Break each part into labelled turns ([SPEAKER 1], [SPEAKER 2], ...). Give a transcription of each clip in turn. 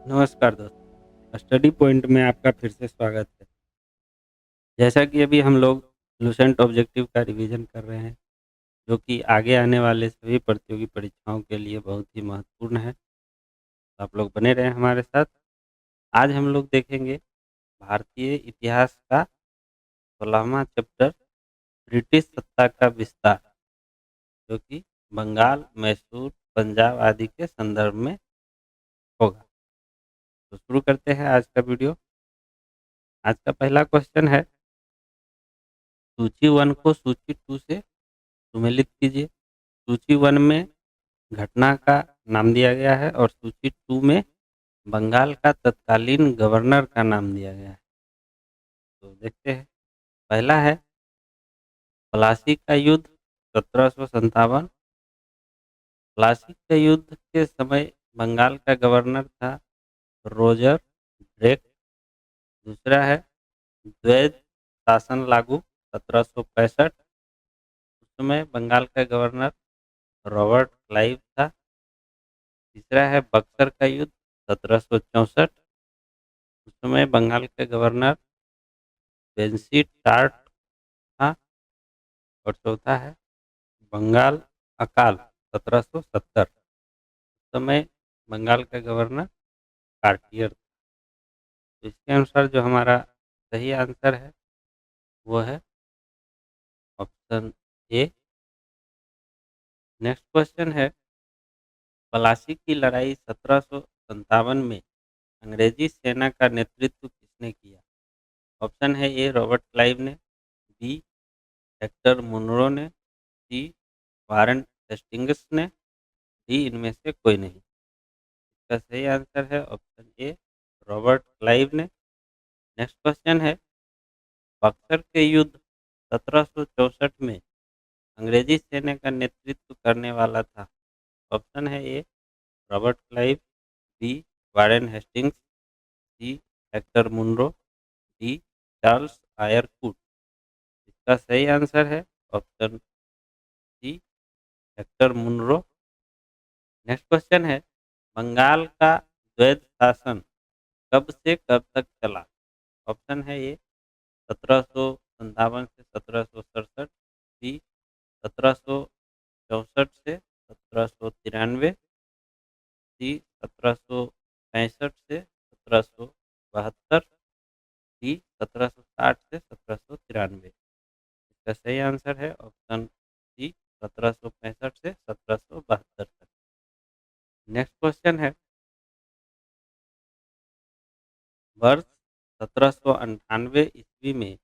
[SPEAKER 1] नमस्कार दोस्तों, study point में आपका फिर से स्वागत है। जैसा कि अभी हम लोग लुसेंट ऑब्जेक्टिव का रिवीजन कर रहे हैं, जो कि आगे आने वाले सभी प्रतियोगी परीक्षाओं के लिए बहुत ही महत्वपूर्ण है। तो आप लोग बने रहें हमारे साथ। आज हम लोग देखेंगे भारतीय इतिहास का 16वां चैप्टर, ब्रिटिश सत्ता का विस्तार, जो कि बंगाल, मैसूर, पंजाब आदि के संदर्भ में होगा। तो शुरू करते हैं आज का वीडियो। आज का पहला क्वेश्चन है, सूची 1 को सूची 2 से सुमेलित कीजिए। सूची 1 में घटना का नाम दिया गया है और सूची 2 में बंगाल का तत्कालीन गवर्नर का नाम दिया गया है। तो देखते हैं। पहला है प्लासी का युद्ध 1757। प्लासी के युद्ध के समय बंगाल का गवर्नर था रोजर ड्रेक। दूसरा है द्वैध शासन लागू 1765। उस समय बंगाल का गवर्नर रॉबर्ट क्लाइव था। तीसरा है बक्सर का युद्ध 1764। उस समय बंगाल के गवर्नर बेंसी टार्ट था। और चौथा है बंगाल अकाल 1770। उस समय बंगाल का गवर्नर कार्टियर था। तो इसके अनुसार जो हमारा सही आंसर है वो है ऑप्शन ए। नेक्स्ट क्वेश्चन है, प्लासी की लड़ाई 1757 में अंग्रेजी सेना का नेतृत्व किसने किया? ऑप्शन है ए रॉबर्ट क्लाइव ने, बी हेक्टर मुनरो ने, सी वारन हेस्टिंग्स ने, डी इनमें से कोई नहीं। इसका सही आंसर है ऑप्शन ए रॉबर्ट क्लाइव ने। नेक्स्ट क्वेश्चन है, बक्सर के युद्ध 1764 में अंग्रेजी सेना का नेतृत्व करने वाला था। ऑप्शन है A Robert Clive, B Warren Hastings, C Hector Munro, D Charles Eyre Coote. इसका सही आंसर है option C Hector Munro. Next question है, बंगाल का द्वैध शासन कब से कब तक चला? ऑप्शन है ए 1757 से 1767, बी 1764 से 1793, सी 1765 से 1772, डी 1760 से 1793। इसका सही आंसर है ऑप्शन सी 1765 से 1772 तक। नेक्स्ट क्वेश्चन है, वर्ष 1798 ईस्वी में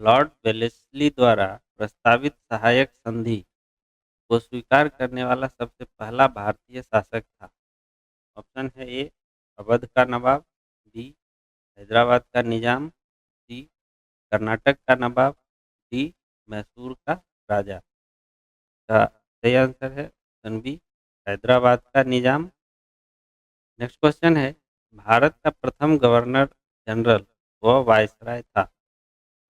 [SPEAKER 1] लॉर्ड वेलेस्ली द्वारा प्रस्तावित सहायक संधि को स्वीकार करने वाला सबसे पहला भारतीय शासक था। ऑप्शन है ए अवध का नवाब, बी हैदराबाद का निजाम, सी कर्नाटक का नवाब, डी मैसूर का राजा। का सही आंसर है ऑप्शन बी हैदराबाद का निजाम। नेक्स्ट क्वेश्चन है, भारत का प्रथम गवर्नर जनरल व वायसराय था।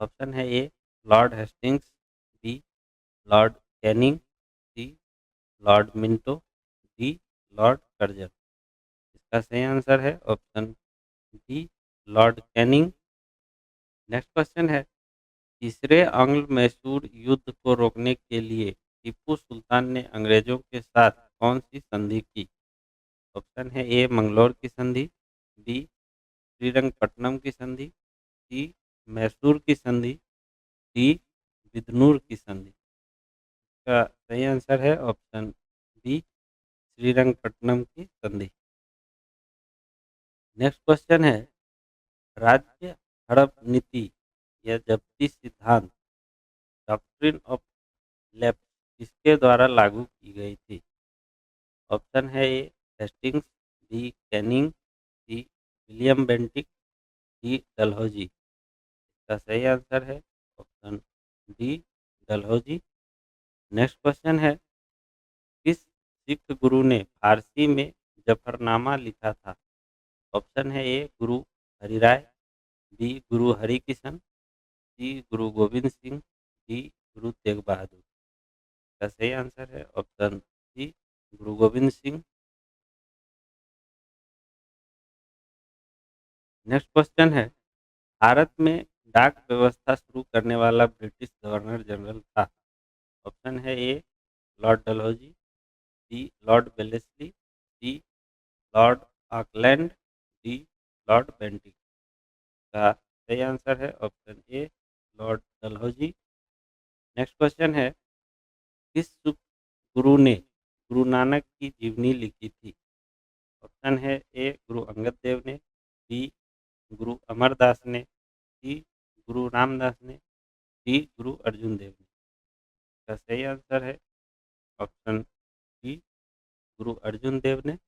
[SPEAKER 1] ऑप्शन है A Lord Hastings, B Lord Canning, C Lord Minto, D Lord Curzon. इसका सही आंसर है option D Lord Canning. Next question है, तीसरे आंग्ल मैसूर युद्ध को रोकने के लिए टीपू सुल्तान ने अंग्रेजों के साथ कौन सी संधि की? ऑप्शन है ए मंगलौर की संधि, बी श्रीरंगपट्टनम की संधि, सी मैसूर की संधि, डी बिदनूर की संधि। का सही आंसर है ऑप्शन बी श्रीरंगपट्टनम की संधि। नेक्स्ट क्वेश्चन है, राज्य हड़प नीति या जब्ती सिद्धांत डॉक्ट्रिन ऑफ लेफ्ट किसके द्वारा लागू की गई थी? ऑप्शन है A Hastings, B Canning, C William Bentinck, D Dalhousie. इसका सही आंसर है option D Dalhousie. Next question है, किस सिख गुरु ने फारसी में जफरनामा लिखा था? ऑप्शन है A Guru Harirai, B Guru Harikishan, C Guru Gobind Singh, D Guru Tegh Bahadur. इसका सही आंसर है ऑप्शन सी गुरु गोविंद सिंह। नेक्स्ट क्वेश्चन है, भारत में डाक व्यवस्था शुरू करने वाला ब्रिटिश गवर्नर जनरल था। ऑप्शन है A Lord Dalhousie, B Lord Wellesley, C Lord Auckland, D Lord Bentinck. का सही आंसर है option A Lord Dalhousie. Next question है, किस गुरु ने गुरु नानक की जीवनी लिखी थी। ऑप्शन है ए गुरु अंगद देव ने, बी गुरु अमरदास ने, सी गुरु रामदास ने, डी गुरु अर्जुन देव ने। इसका सही आंसर है ऑप्शन डी गुरु अर्जुन देव ने।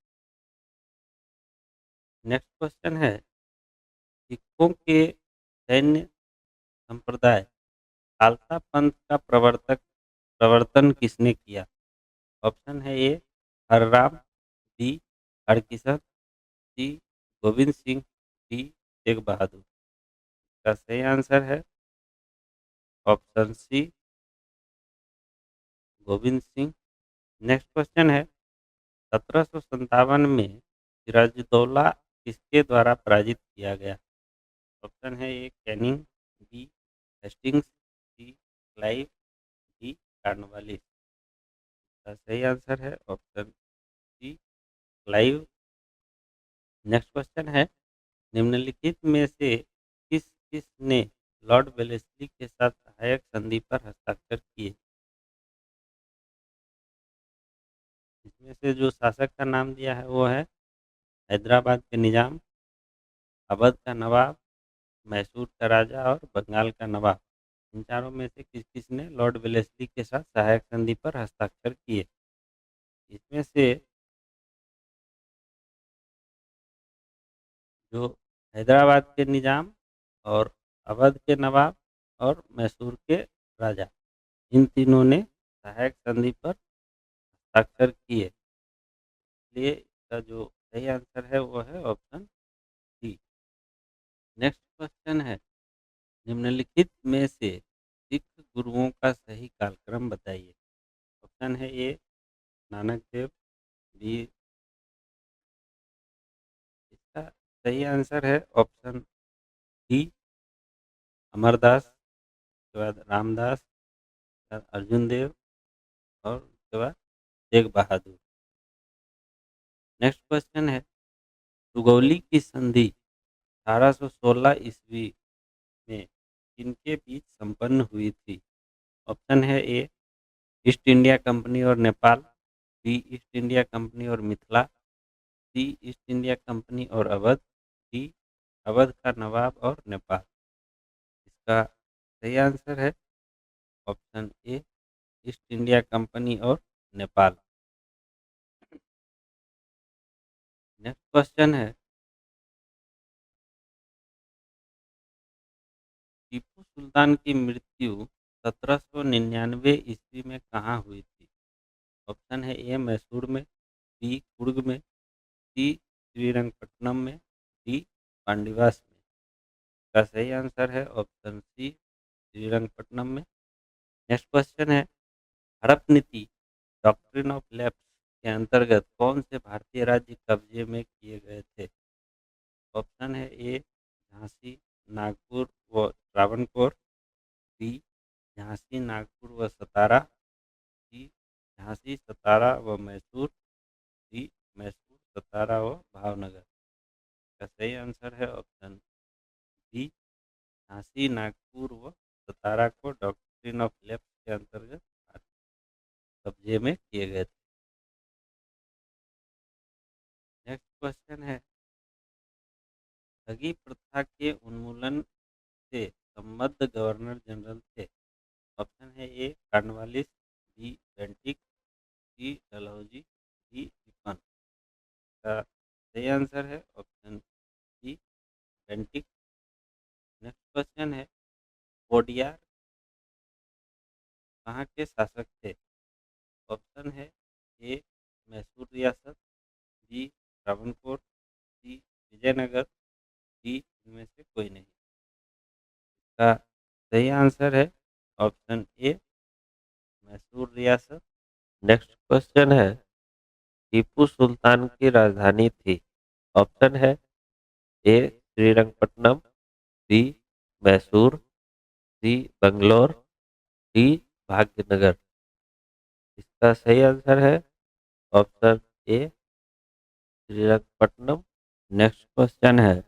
[SPEAKER 1] नेक्स्ट क्वेश्चन है, सिखों के सैन्य संप्रदाय खालसा पंथ का प्रवर्तन किसने किया। ऑप्शन है A Harram, B Harkishan, C Gobind Singh, D Tegh Bahadur. का सही आंसर है option C Gobind Singh. Next question है, 1757 में सिराजुद्दौला किसके द्वारा पराजित किया गया। ऑप्शन है A Canning, B Hastings, C Clive, D Cornwallis. का सही आंसर है option C Clive. Next question है, निम्नलिखित में से किस ने लॉर्ड वेलेस्ली के साथ सहायक संधि पर हस्ताक्षर किए। इसमें से जो शासक का नाम दिया है वो है हैदराबाद के निजाम, अवध का नवाब, मैसूर का राजा और बंगाल का नवाब। इन चारों में से किस ने लॉर्ड वेलेस्ली के साथ सहायक संधि पर हस्ताक्षर किए। इसमें से जो हैदराबाद के निजाम और अवध के नवाब और मैसूर के राजा, इन तीनों ने सहायक संधि पर हस्ताक्षर किए। इसलिए इसका जो सही आंसर है वो है ऑप्शन डी। नेक्स्ट क्वेश्चन है, निम्नलिखित में से सिख गुरुओं का सही कालक्रम बताइए। ऑप्शन है ए नानक देव, बी। इसका सही आंसर है ऑप्शन डी अमरदास, उसके बाद रामदास, उसके बाद अर्जुन देव और उसके बाद तेग बहादुर। नेक्स्ट क्वेश्चन है, सुगौली की संधि 1816 ईस्वी में किनके बीच संपन्न हुई थी। ऑप्शन है ए ईस्ट इंडिया कंपनी और Nepal, B East India Company और Mithila, C East India Company और अवध, डी अवध का नवाब और नेपाल। इसका सही आंसर है ऑप्शन ए ईस्ट इंडिया कंपनी और नेपाल। नेक्स्ट क्वेश्चन है, टीपू सुल्तान की मृत्यु 1799 ईस्वी में कहाँ हुई थी। ऑप्शन है ए मैसूर में, बी कुर्ग में, सी श्रीरंगपट्टनम में, डी पांडिवास में। का सही आंसर है ऑप्शन सी श्रीरंगपट्टनम में। नेक्स्ट क्वेश्चन है, हड़प नीति डॉक्ट्रिन ऑफ लैप्स के अंतर्गत कौन से भारतीय राज्य कब्जे में किए गए थे। ऑप्शन है ए झांसी, नागपुर व त्रावणकोर, बी झांसी, नागपुर व सतारा, सी झांसी, सतारा व मैसूर, डी मैसूर, सतारा व भावनगर। का सही आंसर है ऑप्शन बी झांसी, नागपुर व सतारा को डॉक्ट्रिन ऑफ लेफ्ट के अंतर्गत कब्जे में किए गए थे। नेक्स्ट क्वेश्चन है, ठगी प्रथा के उन्मूलन से संबद्ध गवर्नर जनरल थे। ऑप्शन है A Cornwallis, B Bentinck, C Dalhousie, D Ripon. का सही आंसर है option C Bentinck. Next question है, वोडियार कहाँ के शासक थे। ऑप्शन है ए मैसूर रियासत, बी त्रावणकोर, सी विजयनगर, डी इनमें से कोई नहीं। का सही आंसर है ऑप्शन ए मैसूर रियासत।
[SPEAKER 2] नेक्स्ट क्वेश्चन है, टीपू सुल्तान की राजधानी थी। ऑप्शन है A Srirangapatnam, B Mysore, C Bangalore, D Bhagyanagar. इसका सही आंसर है option A Srirangapatnam. Next question है,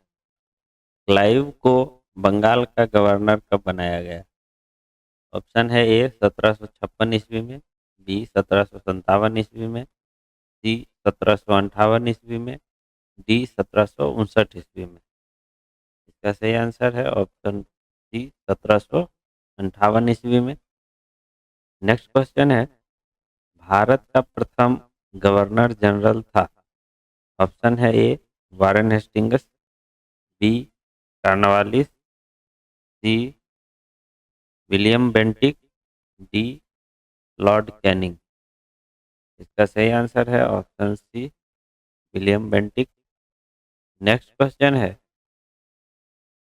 [SPEAKER 2] क्लाइव को बंगाल का गवर्नर कब बनाया गया? ऑप्शन है ए 1756 ईस्वी में, बी 1757 ईस्वी में, सी 1758 ईस्वी में, डी 1759 ईस्वी में। इसका सही आंसर है ऑप्शन सी 1758 ईस्वी में। नेक्स्ट क्वेश्चन है, भारत का प्रथम गवर्नर जनरल था। ऑप्शन है A Warren Hastings, B Cornwallis, C William Bentinck, D Lord Canning. इसका सही आंसर है option C William Bentinck. Next question है,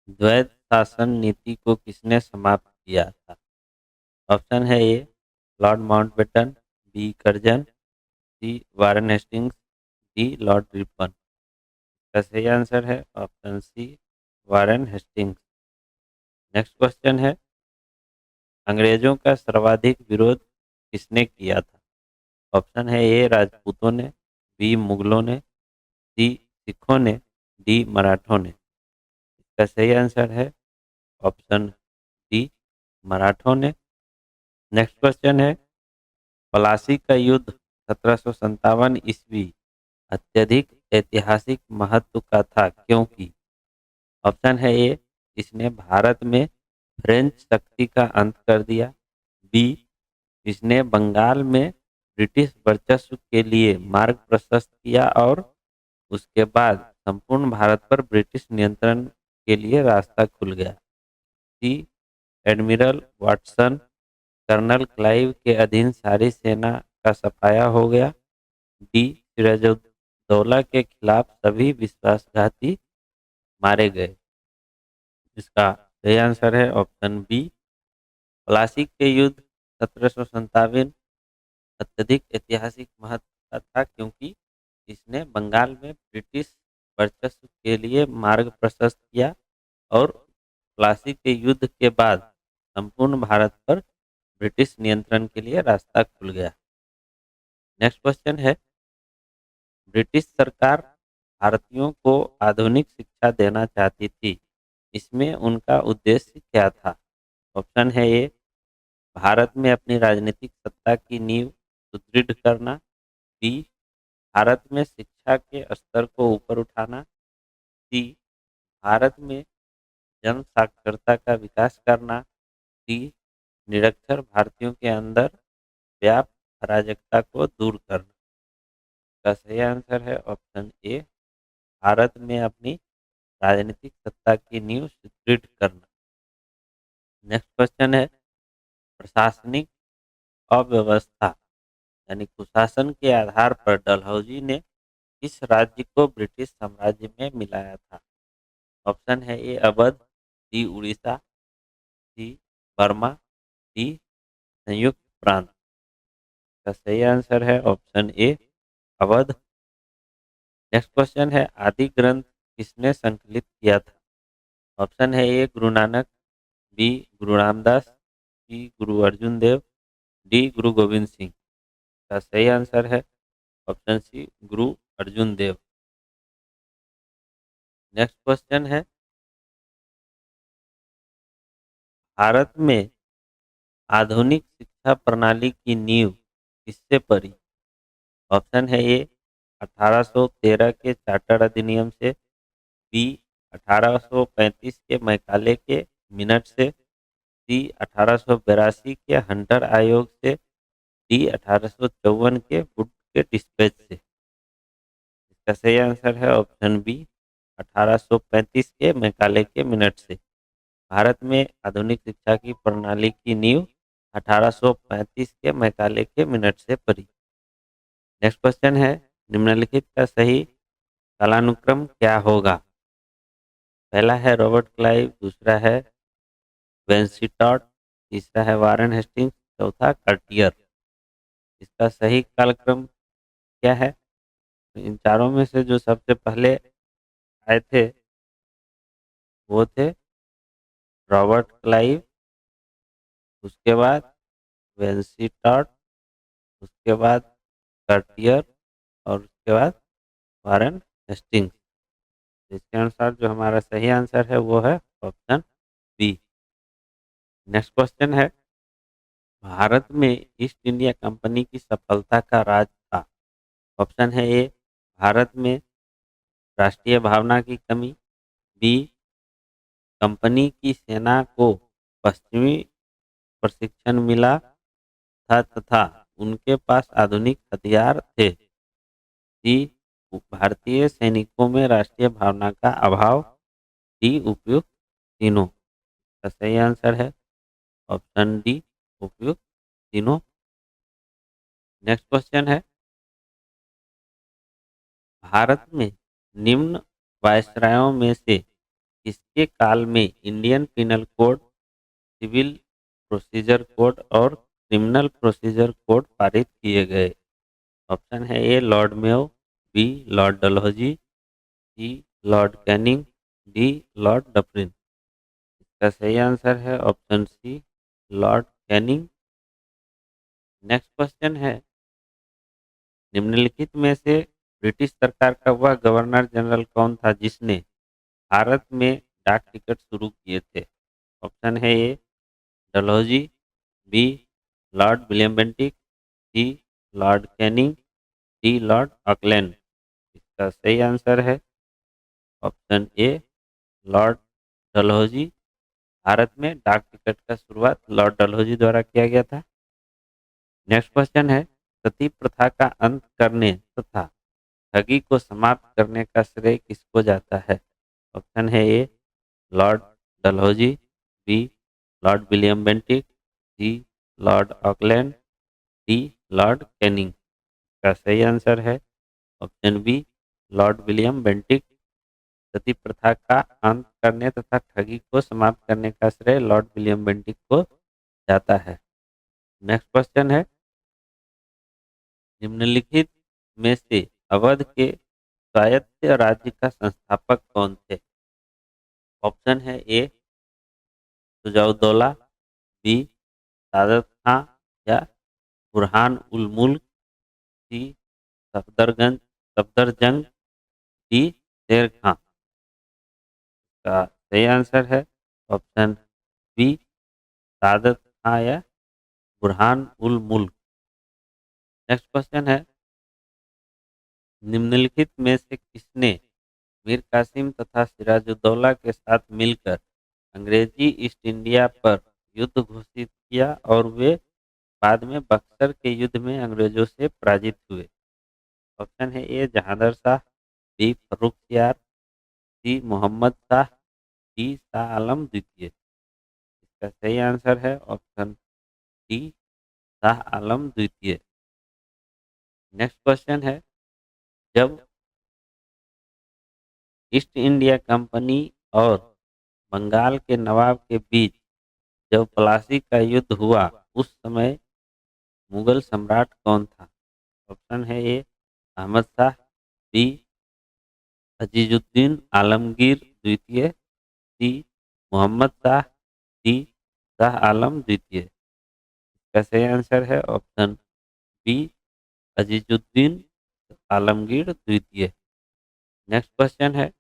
[SPEAKER 2] द्वैध शासन नीति को किसने समाप्त किया था? ऑप्शन है A Lord Mountbatten, B Curzon, C Warren Hastings, D Lord Ripon. इसका सही आंसर है option C Warren Hastings. Next question है, अंग्रेजों का सर्वाधिक विरोध किसने किया था? ऑप्शन है ए राजपूतों ने, बी मुगलों ने, सी सिखों ने, डी मराठों ने। इसका सही आंसर है ऑप्शन डी मराठों ने। नेक्स्ट क्वेश्चन है, प्लासी का युद्ध 1757 ईस्वी अत्यधिक ऐतिहासिक महत्व का था क्योंकि? ऑप्शन है ए इसने भारत में फ्रेंच शक्ति का अंत कर दिया, बी इसने बंगाल में ब्रिटिश वर्चस्व के लिए मार्ग प्रशस्त किया और उसके बाद संपूर्ण भारत पर ब्रिटिश नियंत्रण के लिए रास्ता खुल गया, सी एडमिरल वाटसन कर्नल क्लाइव के अधीन सारी सेना का सफाया हो गया, डी सिराजुद्दौला के खिलाफ सभी विश्वासघाती मारे गए। इसका सही आंसर है ऑप्शन बी प्लासी के युद्ध 1757 अत्यधिक ऐतिहासिक महत्व का था क्योंकि इसने बंगाल में ब्रिटिश वर्चस्व के लिए मार्ग प्रशस्त किया और प्लासी के युद्ध के बाद संपूर्ण भारत पर ब्रिटिश नियंत्रण के लिए रास्ता खुल गया। नेक्स्ट क्वेश्चन है, ब्रिटिश सरकार भारतीयों को आधुनिक शिक्षा देना चाहती थी, इसमें उनका उद्देश्य क्या था? ऑप्शन है ए भारत में अपनी राजनीतिक सत्ता की नींव सुदृढ़ करना, बी भारत में शिक्षा के स्तर को ऊपर उठाना, सी भारत में जन साक्षरता का विकास करना, डी निरक्षर भारतीयों के अंदर व्याप्त अराजकता को दूर करना। का सही आंसर है ऑप्शन ए भारत में अपनी राजनीतिक सत्ता की नींव सुदृढ़ करना। नेक्स्ट क्वेश्चन है, प्रशासनिक अव्यवस्था यानी कुशासन के आधार पर डलहौजी ने किस राज्य को ब्रिटिश साम्राज्य में मिलाया था? ऑप्शन है ए अवध, डी उड़ीसा, सी बर्मा, डी संयुक्त प्रांत। का सही आंसर है ऑप्शन ए अवध। नेक्स्ट क्वेश्चन है, आदि ग्रंथ किसने संकलित किया था? ऑप्शन है A Guru Nanak, B Guru Ramdas, C Guru Arjun Dev, D गुरु गोविंद सिंह। का सही आंसर है ऑप्शन सी गुरु अर्जुन देव। नेक्स्ट क्वेश्चन है, भारत में आधुनिक शिक्षा प्रणाली की नींव किससे पड़ी? ऑप्शन है ए 1813 के चार्टर अधिनियम से, बी 1835 के मैकाले के मिनट से, सी 1882 के हंटर आयोग से, डी 1854 के वुड के डिस्पैच से। इसका सही आंसर है ऑप्शन बी 1835 के मैकाले के मिनट से। भारत में आधुनिक शिक्षा की प्रणाली की नींव 1835 के मैकाले के मिनट से पड़ी। नेक्स्ट क्वेश्चन है, निम्नलिखित का सही कालानुक्रम क्या होगा? पहला है रॉबर्ट क्लाइव, दूसरा है वेंसिटॉट, तीसरा है वारेन हेस्टिंग्स, चौथा कार्टियर। इसका सही कालक्रम क्या है? तो इन चारों में से जो सबसे पहले आए थे वो थे रॉबर्ट क्लाइव, उसके बाद वेंसी टॉड, उसके बाद कार्टियर और उसके बाद वारेन हेस्टिंग्स। इसके अनुसार जो हमारा सही आंसर है वो है ऑप्शन बी। नेक्स्ट क्वेश्चन है, भारत में ईस्ट इंडिया कंपनी की सफलता का राज था। ऑप्शन है ए, भारत में राष्ट्रीय भावना की कमी, बी, कंपनी की सेना को पश्चिमी प्रशिक्षण मिला था तथा उनके पास आधुनिक हथियार थे, सी, भारतीय सैनिकों में राष्ट्रीय भावना का अभाव, डी, उपयुक्त तीनों। का सही आंसर है ऑप्शन डी, उपयुक्त तीनों। नेक्स्ट क्वेश्चन है, भारत में निम्न वायसरायों में से किसके काल में Indian penal code, civil procedure code और क्रिमिनल प्रोसीजर कोड पारित किए गए? ऑप्शन है A, Lord Mayo, B, Lord Dalhousie, C, Lord Canning, D, Lord Dufferin. इसका सही आंसर है option C, Lord Canning. Next question है, निम्नलिखित में से ब्रिटिश सरकार का वह गवर्नर जनरल कौन था जिसने भारत में डाक टिकट शुरू किए थे? ऑप्शन है A, Dalhousie, B, Lord William Bentinck, C, Lord Canning, D, Lord Auckland. इसका सही आंसर है option A, Lord Dalhousie. Bharat में डाक टिकट का शुरुआत लॉर्ड डलहौजी द्वारा किया गया था। नेक्स्ट क्वेश्चन है, सती प्रथा का अंत करने तथा ठगी को समाप्त करने का श्रेय किसको जाता है? ऑप्शन है A, Lord Dalhousie, B, Lord William Bentinck, C, Lord Auckland, D, Lord Canning. का सही आंसर है option B, Lord William Bentinck. Sati प्रथा का अंत करने तथा ठगी को समाप्त करने का श्रेय लॉर्ड विलियम बेंटिक को जाता है। नेक्स्ट क्वेश्चन है, निम्नलिखित में से अवध के स्वायत्त राज्य का संस्थापक कौन थे? ऑप्शन है ए, सुजाउद्दौला, बी, सादत खां या बुरहान उल मुल्क, सी, सफदरगंज सफदरजंग, डी, शेर खां। का सही आंसर है ऑप्शन बी, सादत खां या बुरहान उल मुल्क। नेक्स्ट क्वेश्चन है, निम्नलिखित में से किसने मीर कासिम तथा सिराजुद्दौला के साथ मिलकर अंग्रेजी ईस्ट इंडिया पर युद्ध घोषित किया और वे बाद में बक्सर के युद्ध में अंग्रेजों से पराजित हुए? ऑप्शन है ए, जहांदर शाह, बी, फर्रुखसियार, सी, मोहम्मद शाह, डी, शाह आलम द्वितीय। इसका सही आंसर है ऑप्शन डी, शाह आलम द्वितीय। नेक्स्ट क्वेश्चन है, जब ईस्ट इंडिया कंपनी और बंगाल के नवाब के बीच जब प्लासी का युद्ध हुआ उस समय मुगल सम्राट कौन था? ऑप्शन है ए, अहमद शाह, बी, अजीजुद्दीन आलमगीर द्वितीय, सी, मोहम्मद शाह, डी, शाह आलम द्वितीय। इसका सही आंसर है ऑप्शन बी, अजीजुद्दीन आलमगीर द्वितीय। नेक्स्ट क्वेश्चन है,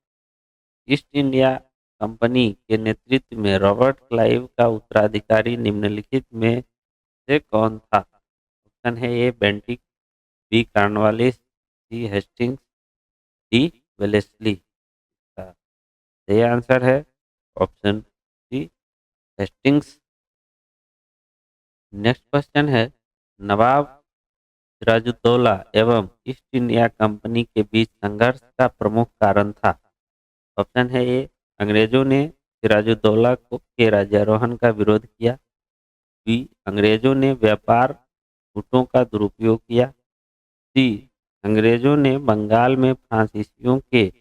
[SPEAKER 2] ईस्ट इंडिया कंपनी के नेतृत्व में रॉबर्ट क्लाइव का उत्तराधिकारी निम्नलिखित में से कौन था? ऑप्शन है A, Bentinck, B, Cornwallis, C, Hastings, D, Wellesley. का सही आंसर है option C, Hastings. Next question है, नवाब सिराजुद्दौला एवं ईस्ट इंडिया कंपनी के बीच संघर्ष का प्रमुख कारण था? ऑप्शन है ए, अंग्रेजों ने सिराजुद्दौला को के राज्यारोहण का विरोध किया, बी, अंग्रेजों ने व्यापार गुटों का दुरुपयोग किया, सी, अंग्रेजों ने बंगाल में फ्रांसीसियों के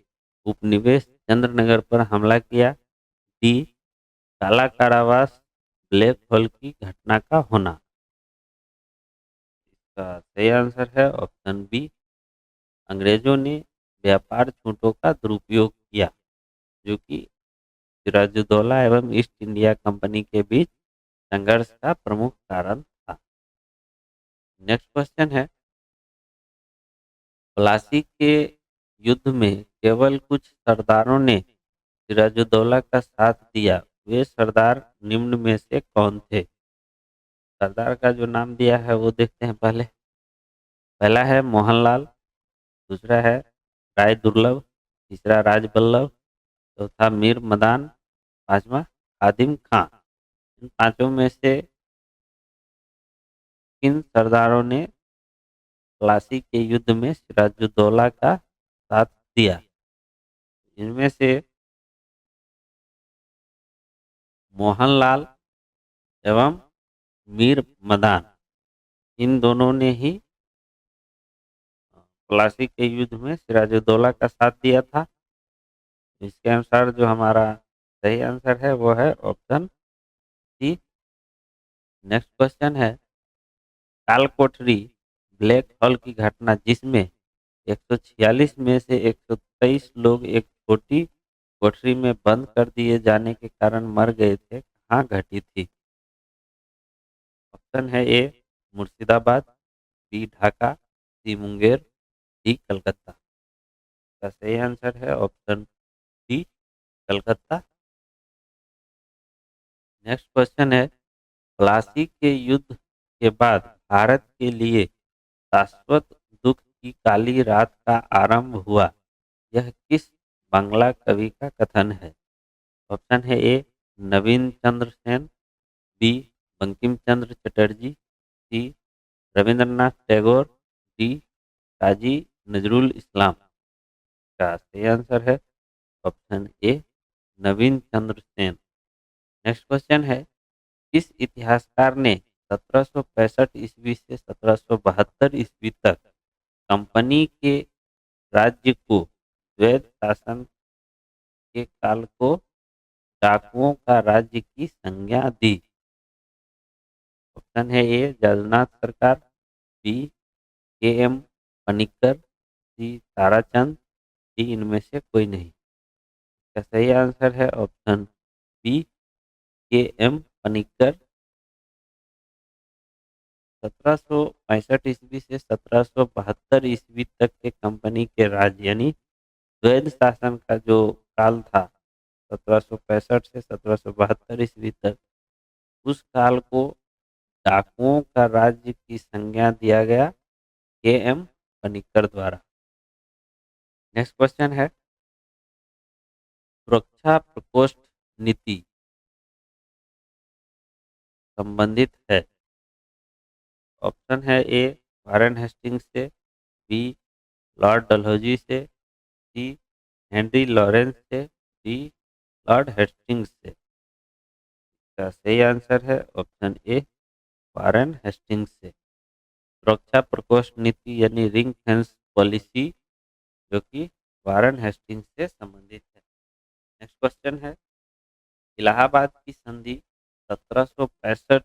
[SPEAKER 2] उपनिवेश चंद्रनगर पर हमला किया, डी, काला कारावास ब्लैक होल की घटना का होना। इसका सही आंसर है ऑप्शन बी, अंग्रेजों ने व्यापार छूटों का दुरुपयोग किया, जो कि सिराजुद्दौला एवं ईस्ट इंडिया कंपनी के बीच संघर्ष का प्रमुख कारण था। नेक्स्ट क्वेश्चन है, प्लासी के युद्ध में केवल कुछ सरदारों ने सिराजुद्दौला का साथ दिया, वे सरदार निम्न में से कौन थे? सरदार का जो नाम दिया है वो देखते हैं पहले। पहला है मोहनलाल, दूसरा है राय दुर्लभ, तीसरा राजबल्लभ, चौथा मीर मदान, पांचवा आदिम खां। इन पांचों में से किन सरदारों ने प्लासी के युद्ध में सिराजुद्दौला का साथ दिया? इनमें से मोहनलाल एवं मीर मदान, इन दोनों ने ही प्लासी के युद्ध में सिराजुद्दौला का साथ दिया था। इसके अनुसार जो हमारा सही आंसर है वो है ऑप्शन सी। नेक्स्ट क्वेश्चन है, काल कोठरी ब्लैक होल की घटना जिसमें 146 में से 123 लोग एक छोटी कोठरी में बंद कर दिए जाने के कारण मर गए थे, कहाँ घटी थी? ऑप्शन है ए मुर्शिदाबाद, बी ढाका, सी मुंगेर, डी कलकत्ता। का सही आंसर है option D Calcutta. Next question है, प्लासी के युद्ध के बाद भारत के लिए शाश्वत दुख की काली रात का आरंभ हुआ, यह किस बांग्ला कवि का कथन है? ऑप्शन है ए नवीन चंद्र सेन, बी बंकिम चंद्र चटर्जी, सी रविंद्रनाथ टैगोर, डी काजी नजरुल इस्लाम। का सही आंसर है ऑप्शन ए नवीन चंद्र सेन। नेक्स्ट क्वेश्चन है, किस इतिहासकार ने 1765 ईस्वी से 1772 ईस्वी तक कंपनी के राज्य को द्वैध शासन के काल को डाकुओं का राज्य की संज्ञा दी? ऑप्शन है ए जगन्नाथ सरकार, बी के एम पनिक्कर, सी ताराचंद, डी इनमें से कोई नहीं। इसका सही आंसर है ऑप्शन बी के एम पनिक्कर। 1765 ईस्वी से 1772 ईस्वी तक के कंपनी के राज्य यानी द्वैध शासन का जो काल था 1765 से 1772 ईस्वी तक, उस काल को डाकुओं का राज्य की संज्ञा दिया गया के एम पनिक्कर द्वारा। नेक्स्ट क्वेश्चन है, सुरक्षा प्रकोष्ठ नीति संबंधित है? ऑप्शन है ए वारेन हेस्टिंग्स से, बी लॉर्ड डलहौजी से, सी हेनरी लॉरेंस से, डी लॉर्ड हेस्टिंग्स से। इसका सही आंसर है ऑप्शन ए वारेन हेस्टिंग्स से। सुरक्षा प्रकोष्ठ नीति यानी रिंग फेंस पॉलिसी, जो कि वारेन हेस्टिंग्स से संबंधित है। नेक्स्ट क्वेश्चन है, इलाहाबाद की संधि 1765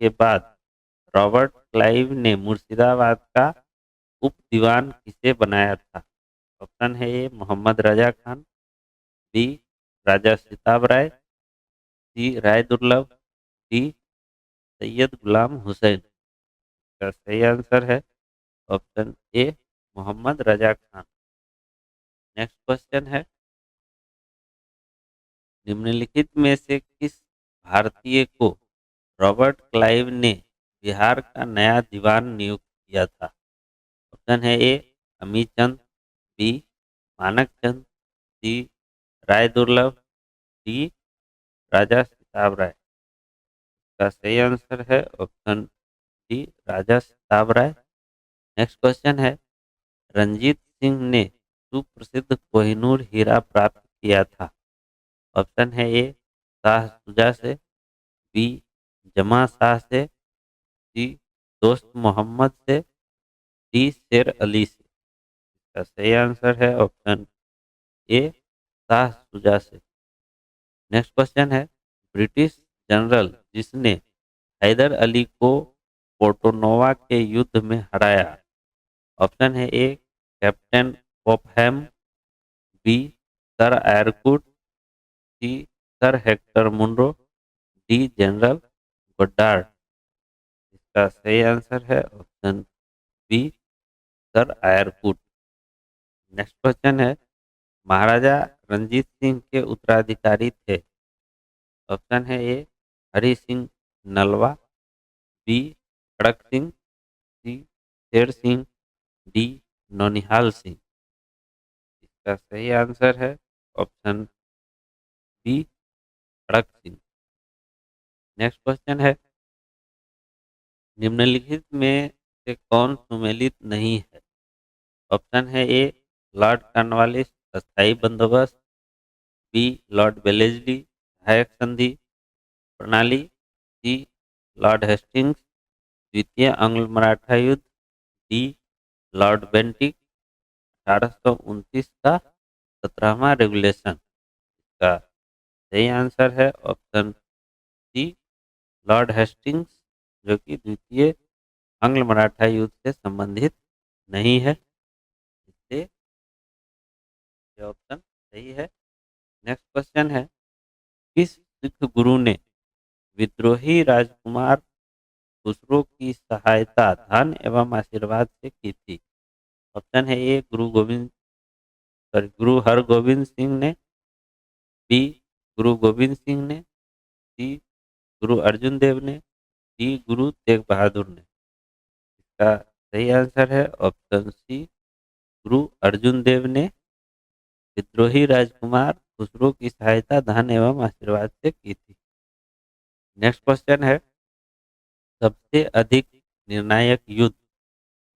[SPEAKER 2] के बाद रॉबर्ट क्लाइव ने मुर्शिदाबाद का उप दीवान किसे बनाया था? ऑप्शन है A Mohammad Raza Khan, B Raja Sitab Rai, C Rai Durlabh, D Syed Ghulam Hussain. का सही आंसर है option A Mohammad Raza Khan. Next question है, निम्नलिखित में से किस भारतीय को रॉबर्ट क्लाइव ने बिहार का नया दीवान नियुक्त किया था? ऑप्शन है ए अमी चंद, बी मानक चंद, सी राय दुर्लभ, डी राजा सिताब राय। का सही आंसर है ऑप्शन डी राजा सिताब राय। नेक्स्ट क्वेश्चन है, रंजीत सिंह ने सुप्रसिद्ध कोहिनूर हीरा प्राप्त किया था? ऑप्शन है ए शाह शुजा से, बी जमा शाह से, सी दोस्त मोहम्मद से, डी शेर अली से। इसका सही आंसर है ऑप्शन ए शाह शुजा से। नेक्स्ट क्वेश्चन है, ब्रिटिश जनरल जिसने हैदर अली को पोर्टोनोवा के युद्ध में हराया? ऑप्शन है A Captain Popham, B Sir Eyre Coote, C Sir Hector Munro, D General Goddard. इसका सही आंसर है option B Sir Eyre Coote. Next question है, महाराजा रंजीत सिंह के उत्तराधिकारी थे? ऑप्शन है A Hari Singh Nalwa, B Kharak Singh, C Sher Singh, D Naunihal Singh. इसका सही आंसर है option B Kharak Singh. Next question है, निम्नलिखित में से कौन सुमेलित नहीं है? ऑप्शन है ए लॉर्ड कॉर्नवालिस अस्थायी बंदोबस्त, बी लॉर्ड वेलेस्ली सहायक संधि प्रणाली, सी लॉर्ड हेस्टिंग्स द्वितीय आंग्ल मराठा युद्ध, डी लॉर्ड बेंटिक 1829 का 17वां रेगुलेशन। का सही आंसर है ऑप्शन सी लॉर्ड हेस्टिंग्स, जो कि द्वितीय आंग्ल मराठा युद्ध से संबंधित नहीं है, इसलिए ये ऑप्शन सही है। नेक्स्ट क्वेश्चन है, किस सिख गुरु ने विद्रोही राजकुमार खुसरो की सहायता धन एवं आशीर्वाद से की थी? ऑप्शन है ए गुरु हरगोविंद सिंह ने, बी गुरु गोविंद सिंह ने, सी गुरु अर्जुन देव ने, डी गुरु तेग बहादुर ने। इसका सही आंसर है ऑप्शन सी गुरु अर्जुन देव ने विद्रोही राजकुमार खुसरो की सहायता धन एवं आशीर्वाद से की थी। नेक्स्ट क्वेश्चन है, सबसे अधिक निर्णायक युद्ध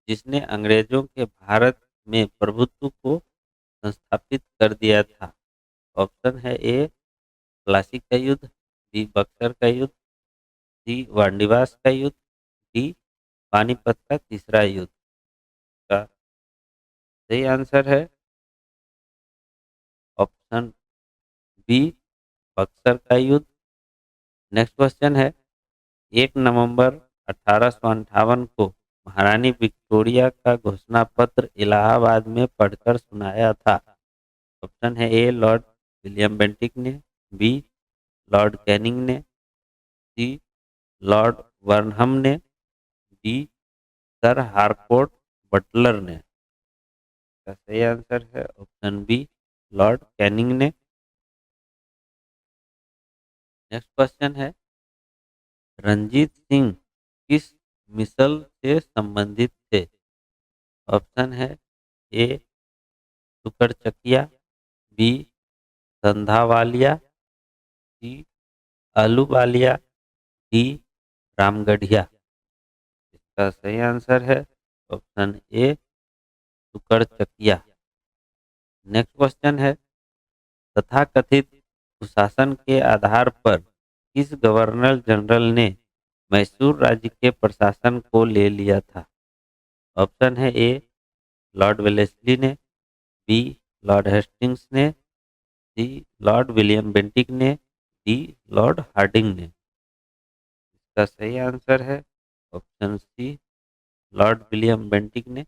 [SPEAKER 2] जिसने अंग्रेजों के भारत में प्रभुत्व को संस्थापित कर दिया था? ऑप्शन है ए प्लासी का युद्ध, बी बक्सर का युद्ध, सी वांडीवास का युद्ध, डी पानीपत का तीसरा युद्ध। का सही आंसर है ऑप्शन बी बक्सर का युद्ध। नेक्स्ट क्वेश्चन है, 1 नवंबर 1858 को महारानी विक्टोरिया का घोषणा पत्र इलाहाबाद में पढ़कर सुनाया था? ऑप्शन है ए लॉर्ड विलियम बेंटिक ने, बी लॉर्ड कैनिंग ने, सी लॉर्ड वर्नहम ने, डी सर हारकोर्ट बटलर ने। इसका सही आंसर है ऑप्शन बी लॉर्ड कैनिंग ने। नेक्स्ट क्वेश्चन है, रंजीत सिंह किस मिसल से संबंधित थे? ऑप्शन है ए सुकरचकिया, बी संधावालिया, सी आलूवालिया, डी रामगढ़िया। इसका सही आंसर है ऑप्शन ए सुकरचकिया। नेक्स्ट क्वेश्चन है, तथाकथित कुशासन के आधार पर किस गवर्नर जनरल ने मैसूर राज्य के प्रशासन को ले लिया था? ऑप्शन है ए लॉर्ड वेलेस्ली ने, बी लॉर्ड हेस्टिंग्स ने, सी लॉर्ड विलियम बेंटिक ने, डी लॉर्ड हार्डिंग ने। इसका सही आंसर है option C Lord William Bentinck ने।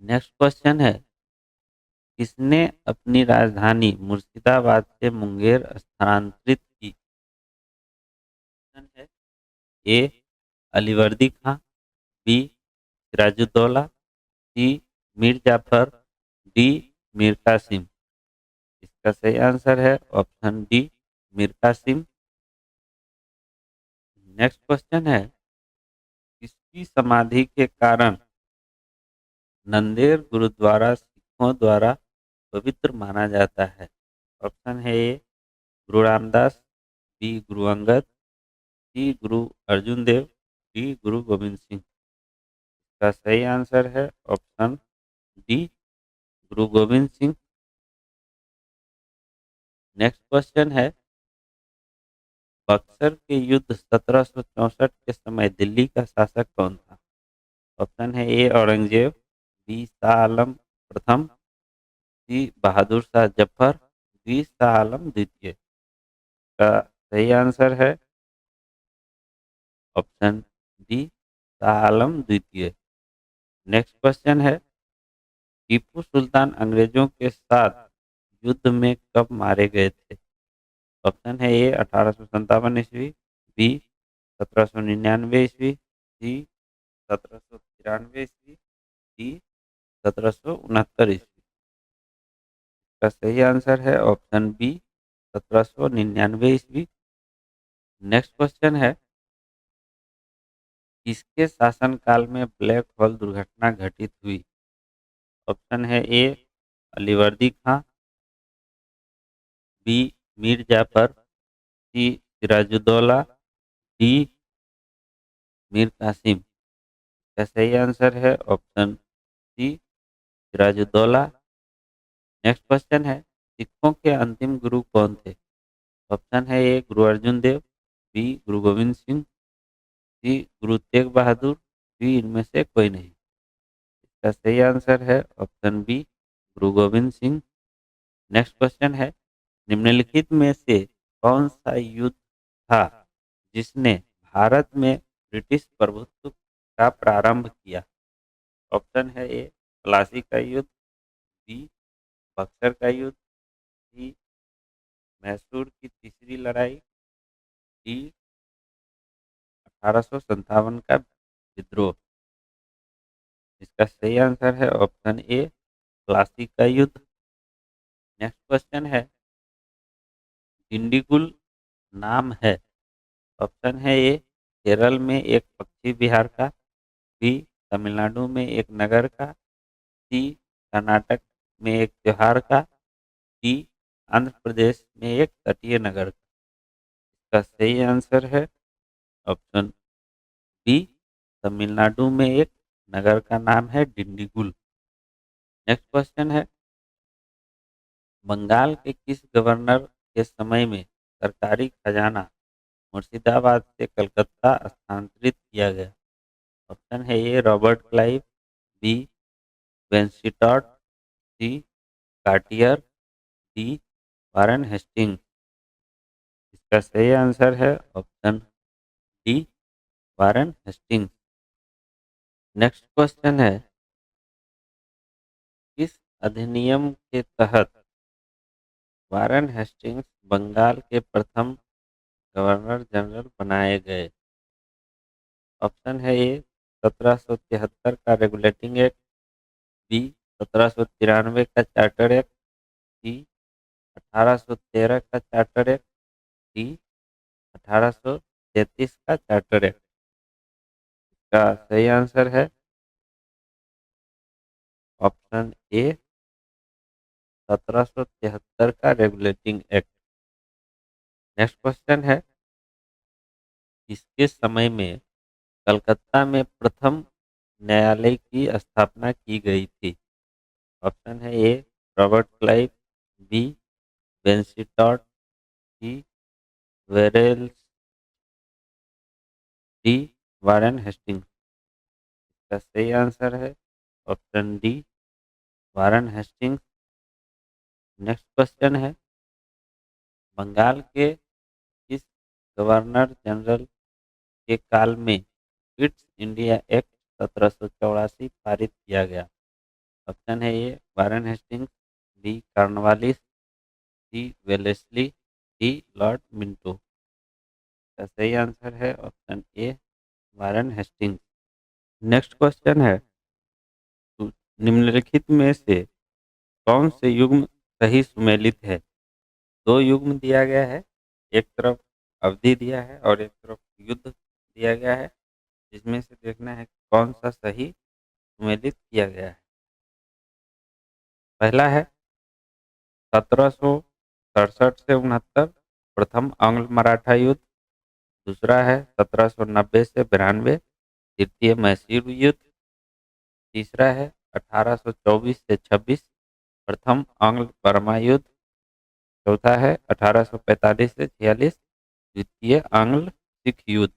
[SPEAKER 2] नेक्स्ट क्वेश्चन है, किसने अपनी राजधानी मुर्शिदाबाद से मुंगेर स्थानांतरित की? ऑप्शन है A Alivardi Khan, B Sirajuddaula, C Mir Jafar, D Mir Qasim. इसका सही आंसर है option D Mir Qasim. Next question है, किसकी समाधि के कारण नंदेड़ गुरुद्वारा सिखों द्वारा पवित्र माना जाता है? ऑप्शन है A Guru Ramdas, B Guru Angad, C Guru Arjun Dev, D गुरु गोविंद सिंह। इसका सही आंसर है ऑप्शन डी गुरु गोविंद सिंह। नेक्स्ट क्वेश्चन है, बक्सर के युद्ध 1764 के समय दिल्ली का शासक कौन था? ऑप्शन है ए औरंगजेब, बी शाह आलम प्रथम, सी बहादुर शाह जफर, डी शाह आलम द्वितीय। का सही आंसर है ऑप्शन डी शाह आलम द्वितीय। नेक्स्ट क्वेश्चन है, टीपू सुल्तान अंग्रेजों के साथ युद्ध में कब मारे गए थे? ऑप्शन है ए 1857 ईस्वी, बी 1799 ईस्वी, सी 1793 ईस्वी, डी 1769 ईस्वी। का सही आंसर है ऑप्शन बी 1799 ईस्वी। नेक्स्ट क्वेश्चन है, किसके शासनकाल में ब्लैक होल दुर्घटना घटित हुई? ऑप्शन है A Alivardi Khan, B Mir Jafar, C Sirajuddaula, D Mir Qasim. का सही आंसर है option C Sirajuddaula. Next question है, सिखों के अंतिम गुरु कौन थे? ऑप्शन है A Guru Arjun Dev, B Guru Gobind Singh, C Guru Tegh Bahadur, D इनमें से कोई नहीं। इसका सही आंसर है ऑप्शन बी गुरु गोविंद सिंह। नेक्स्ट क्वेश्चन है, निम्नलिखित में से कौन सा युद्ध था जिसने भारत में ब्रिटिश प्रभुत्व का प्रारंभ किया? ऑप्शन है ए प्लासी का युद्ध, बी बक्सर का युद्ध, सी मैसूर की तीसरी लड़ाई, डी 1857 का विद्रोह। इसका सही आंसर है ऑप्शन ए प्लासी का युद्ध। नेक्स्ट क्वेश्चन है, डिंडीगुल नाम है? ऑप्शन है ए केरल में एक पक्षी विहार का, बी तमिलनाडु में एक नगर का, सी कर्नाटक में एक त्योहार का, डी आंध्र प्रदेश में एक तटीय नगर का। इसका सही आंसर है ऑप्शन बी तमिलनाडु में एक नगर का नाम है डिंडीगुल। नेक्स्ट क्वेश्चन है, बंगाल के किस गवर्नर के समय में सरकारी खजाना मुर्शिदाबाद से कलकत्ता स्थानांतरित किया गया? ऑप्शन है A Robert Clive, B Vansittart, C Cartier, D Warren Hastings. इसका सही आंसर है option D Warren Hastings. Next question है, किस अधिनियम के तहत वारन हेस्टिंग्स बंगाल के प्रथम गवर्नर जनरल बनाए गए? ऑप्शन है ए 1773 का रेगुलेटिंग एक्ट, बी 1793 का चार्टर एक्ट, सी 1813 का चार्टर एक्ट, डी 1833 का चार्टर एक्ट। का सही आंसर है ऑप्शन ए 1773 का रेगुलेटिंग एक्ट। नेक्स्ट क्वेश्चन है, किसके समय में कलकत्ता में प्रथम न्यायालय की स्थापना की गई थी? ऑप्शन है A Robert Clive, B Vansittart, C वेरेल्स, D Warren Hastings. का सही आंसर है option D Warren Hastings. Next question है, बंगाल के किस गवर्नर जनरल के काल में ईस्ट इंडिया एक्ट 1784 पारित किया गया? ऑप्शन है A Warren Hastings, B Cornwallis, C Wellesley, D Lord Minto. का सही आंसर है option A Warren Hastings. Next question है, तो निम्नलिखित में से कौन से युग्म सही सुमेलित है? दो युग्म दिया गया है, एक तरफ अवधि दिया है और एक तरफ युद्ध दिया गया है, जिसमें से देखना है कौन सा सही सुमेलित किया गया है। पहला है 1767 से 69 प्रथम आंग्ल मराठा युद्ध, दूसरा है 1790 से 92 तृतीय मैसूर युद्ध, तीसरा है 1824 से 26 प्रथम आंग्ल बर्मा युद्ध, चौथा है 1845 से 46 द्वितीय आंग्ल सिख युद्ध।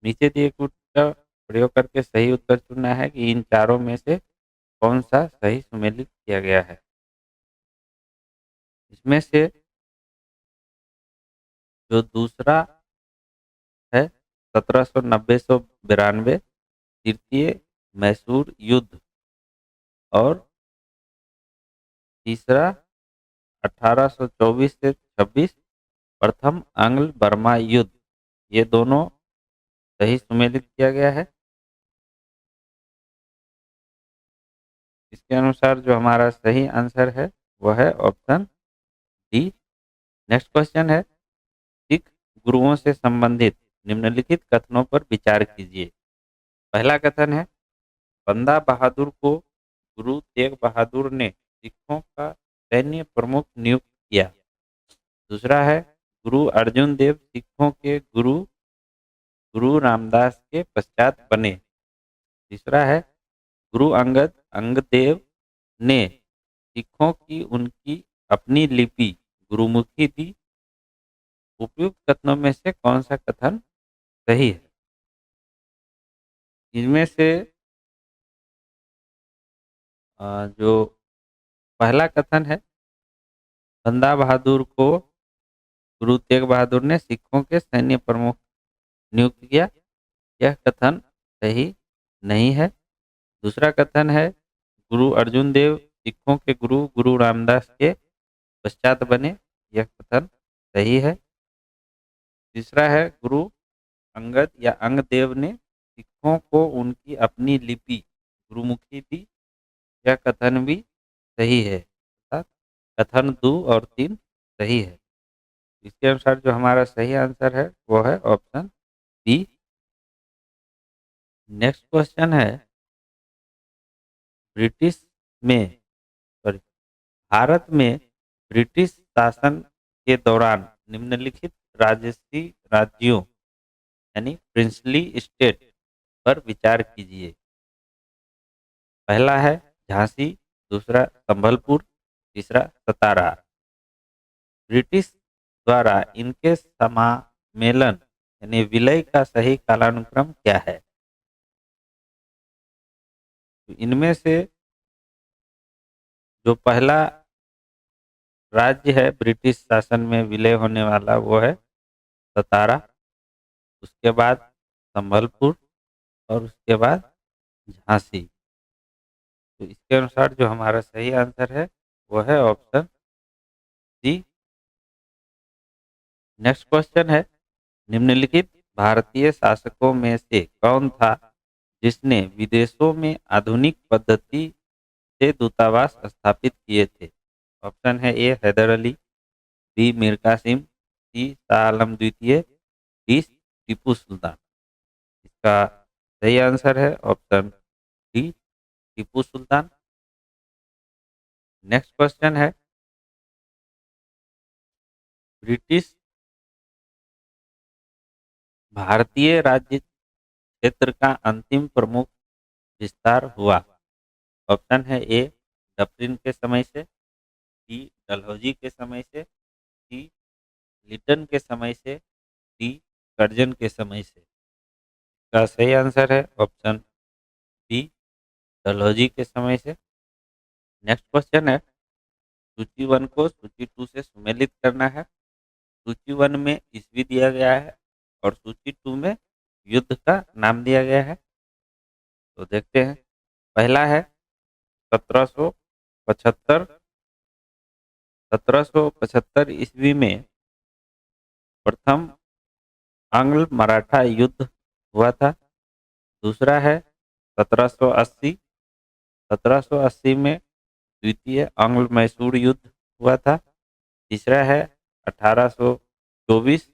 [SPEAKER 2] नीचे दिए कुछ का प्रयोग करके सही उत्तर चुनना है कि इन चारों में से कौन सा सही सुमेलित किया गया है। इसमें से जो दूसरा है 1790 से 92, तृतीय मैसूर युद्ध, और तीसरा 1824 से 26, प्रथम आंग्ल बर्मा युद्ध। ये दोनों सही सुमेलित किया गया है। इसके अनुसार जो हमारा सही आंसर है वह है ऑप्शन डी। नेक्स्ट क्वेश्चन है, सिख गुरुओं से संबंधित निम्नलिखित कथनों पर विचार कीजिए। पहला कथन है, बंदा बहादुर को गुरु तेग बहादुर ने सिखों का सैन्य प्रमुख नियुक्त किया। दूसरा है, गुरु अर्जुन देव सिखों के गुरु गुरु रामदास के पश्चात बने। तीसरा है, गुरु अंगद अंगदेव ने सिखों की उनकी अपनी लिपि गुरुमुखी दी। उपयुक्त कथनों में से कौन सा कथन सही है? इनमें से जो पहला कथन है, बंदा बहादुर को गुरु तेग बहादुर ने सिखों के सैन्य प्रमुख नियुक्त किया, यह कथन सही नहीं है। दूसरा कथन है, गुरु अर्जुन देव सिखों के गुरु गुरु रामदास के पश्चात बने, यह कथन सही है। तीसरा है, गुरु अंगद या अंगदेव ने सिखों को उनकी अपनी लिपि गुरुमुखी दी, यह कथन भी सही है। अर्थात कथन 2 और 3 सही है। इसके अनुसार जो हमारा सही आंसर है वो है ऑप्शन बी। नेक्स्ट क्वेश्चन है, ब्रिटिश में सॉरी भारत में ब्रिटिश शासन के दौरान निम्नलिखित राजसी राज्यों यानी प्रिंसली स्टेट पर विचार कीजिए। पहला है झांसी, दूसरा संबलपुर, तीसरा सतारा। ब्रिटिश द्वारा इनके समामेलन यानी विलय का सही कालानुक्रम क्या है? तो इनमें से जो पहला राज्य है ब्रिटिश शासन में विलय होने वाला वो है सतारा, उसके बाद संबलपुर और उसके बाद झांसी। तो इसके अनुसार जो हमारा सही आंसर है वो है ऑप्शन सी। नेक्स्ट क्वेश्चन है, निम्नलिखित भारतीय शासकों में से कौन था जिसने विदेशों में आधुनिक पद्धति से दूतावास स्थापित किए थे? ऑप्शन है ए हैदर अली, बी मीर कासिम, सी शाह आलम द्वितीय, डी टीपू सुल्तान। इसका सही आंसर है ऑप्शन डी टीपू सुल्तान। नेक्स्ट क्वेश्चन है, ब्रिटिश भारतीय राज्य क्षेत्र का अंतिम प्रमुख विस्तार हुआ। ऑप्शन है ए डफरिन के समय से, बी डलहौजी के समय से, सी लिटन के समय से, डी कर्जन के समय से। इसका सही आंसर है ऑप्शन बी डलहौजी के समय से। नेक्स्ट क्वेश्चन है, सूची 1 को सूची 2 से सुमेलित करना है। सूची 1 में ईस्वी दिया गया है और सूची 2 में युद्ध का नाम दिया गया है। तो देखते हैं। पहला है 1775। 1775 ईस्वी में प्रथम आंग्ल मराठा युद्ध हुआ था। दूसरा है 1780। 1780 में द्वितीय आंग्ल मैसूर युद्ध हुआ था। तीसरा है 1824।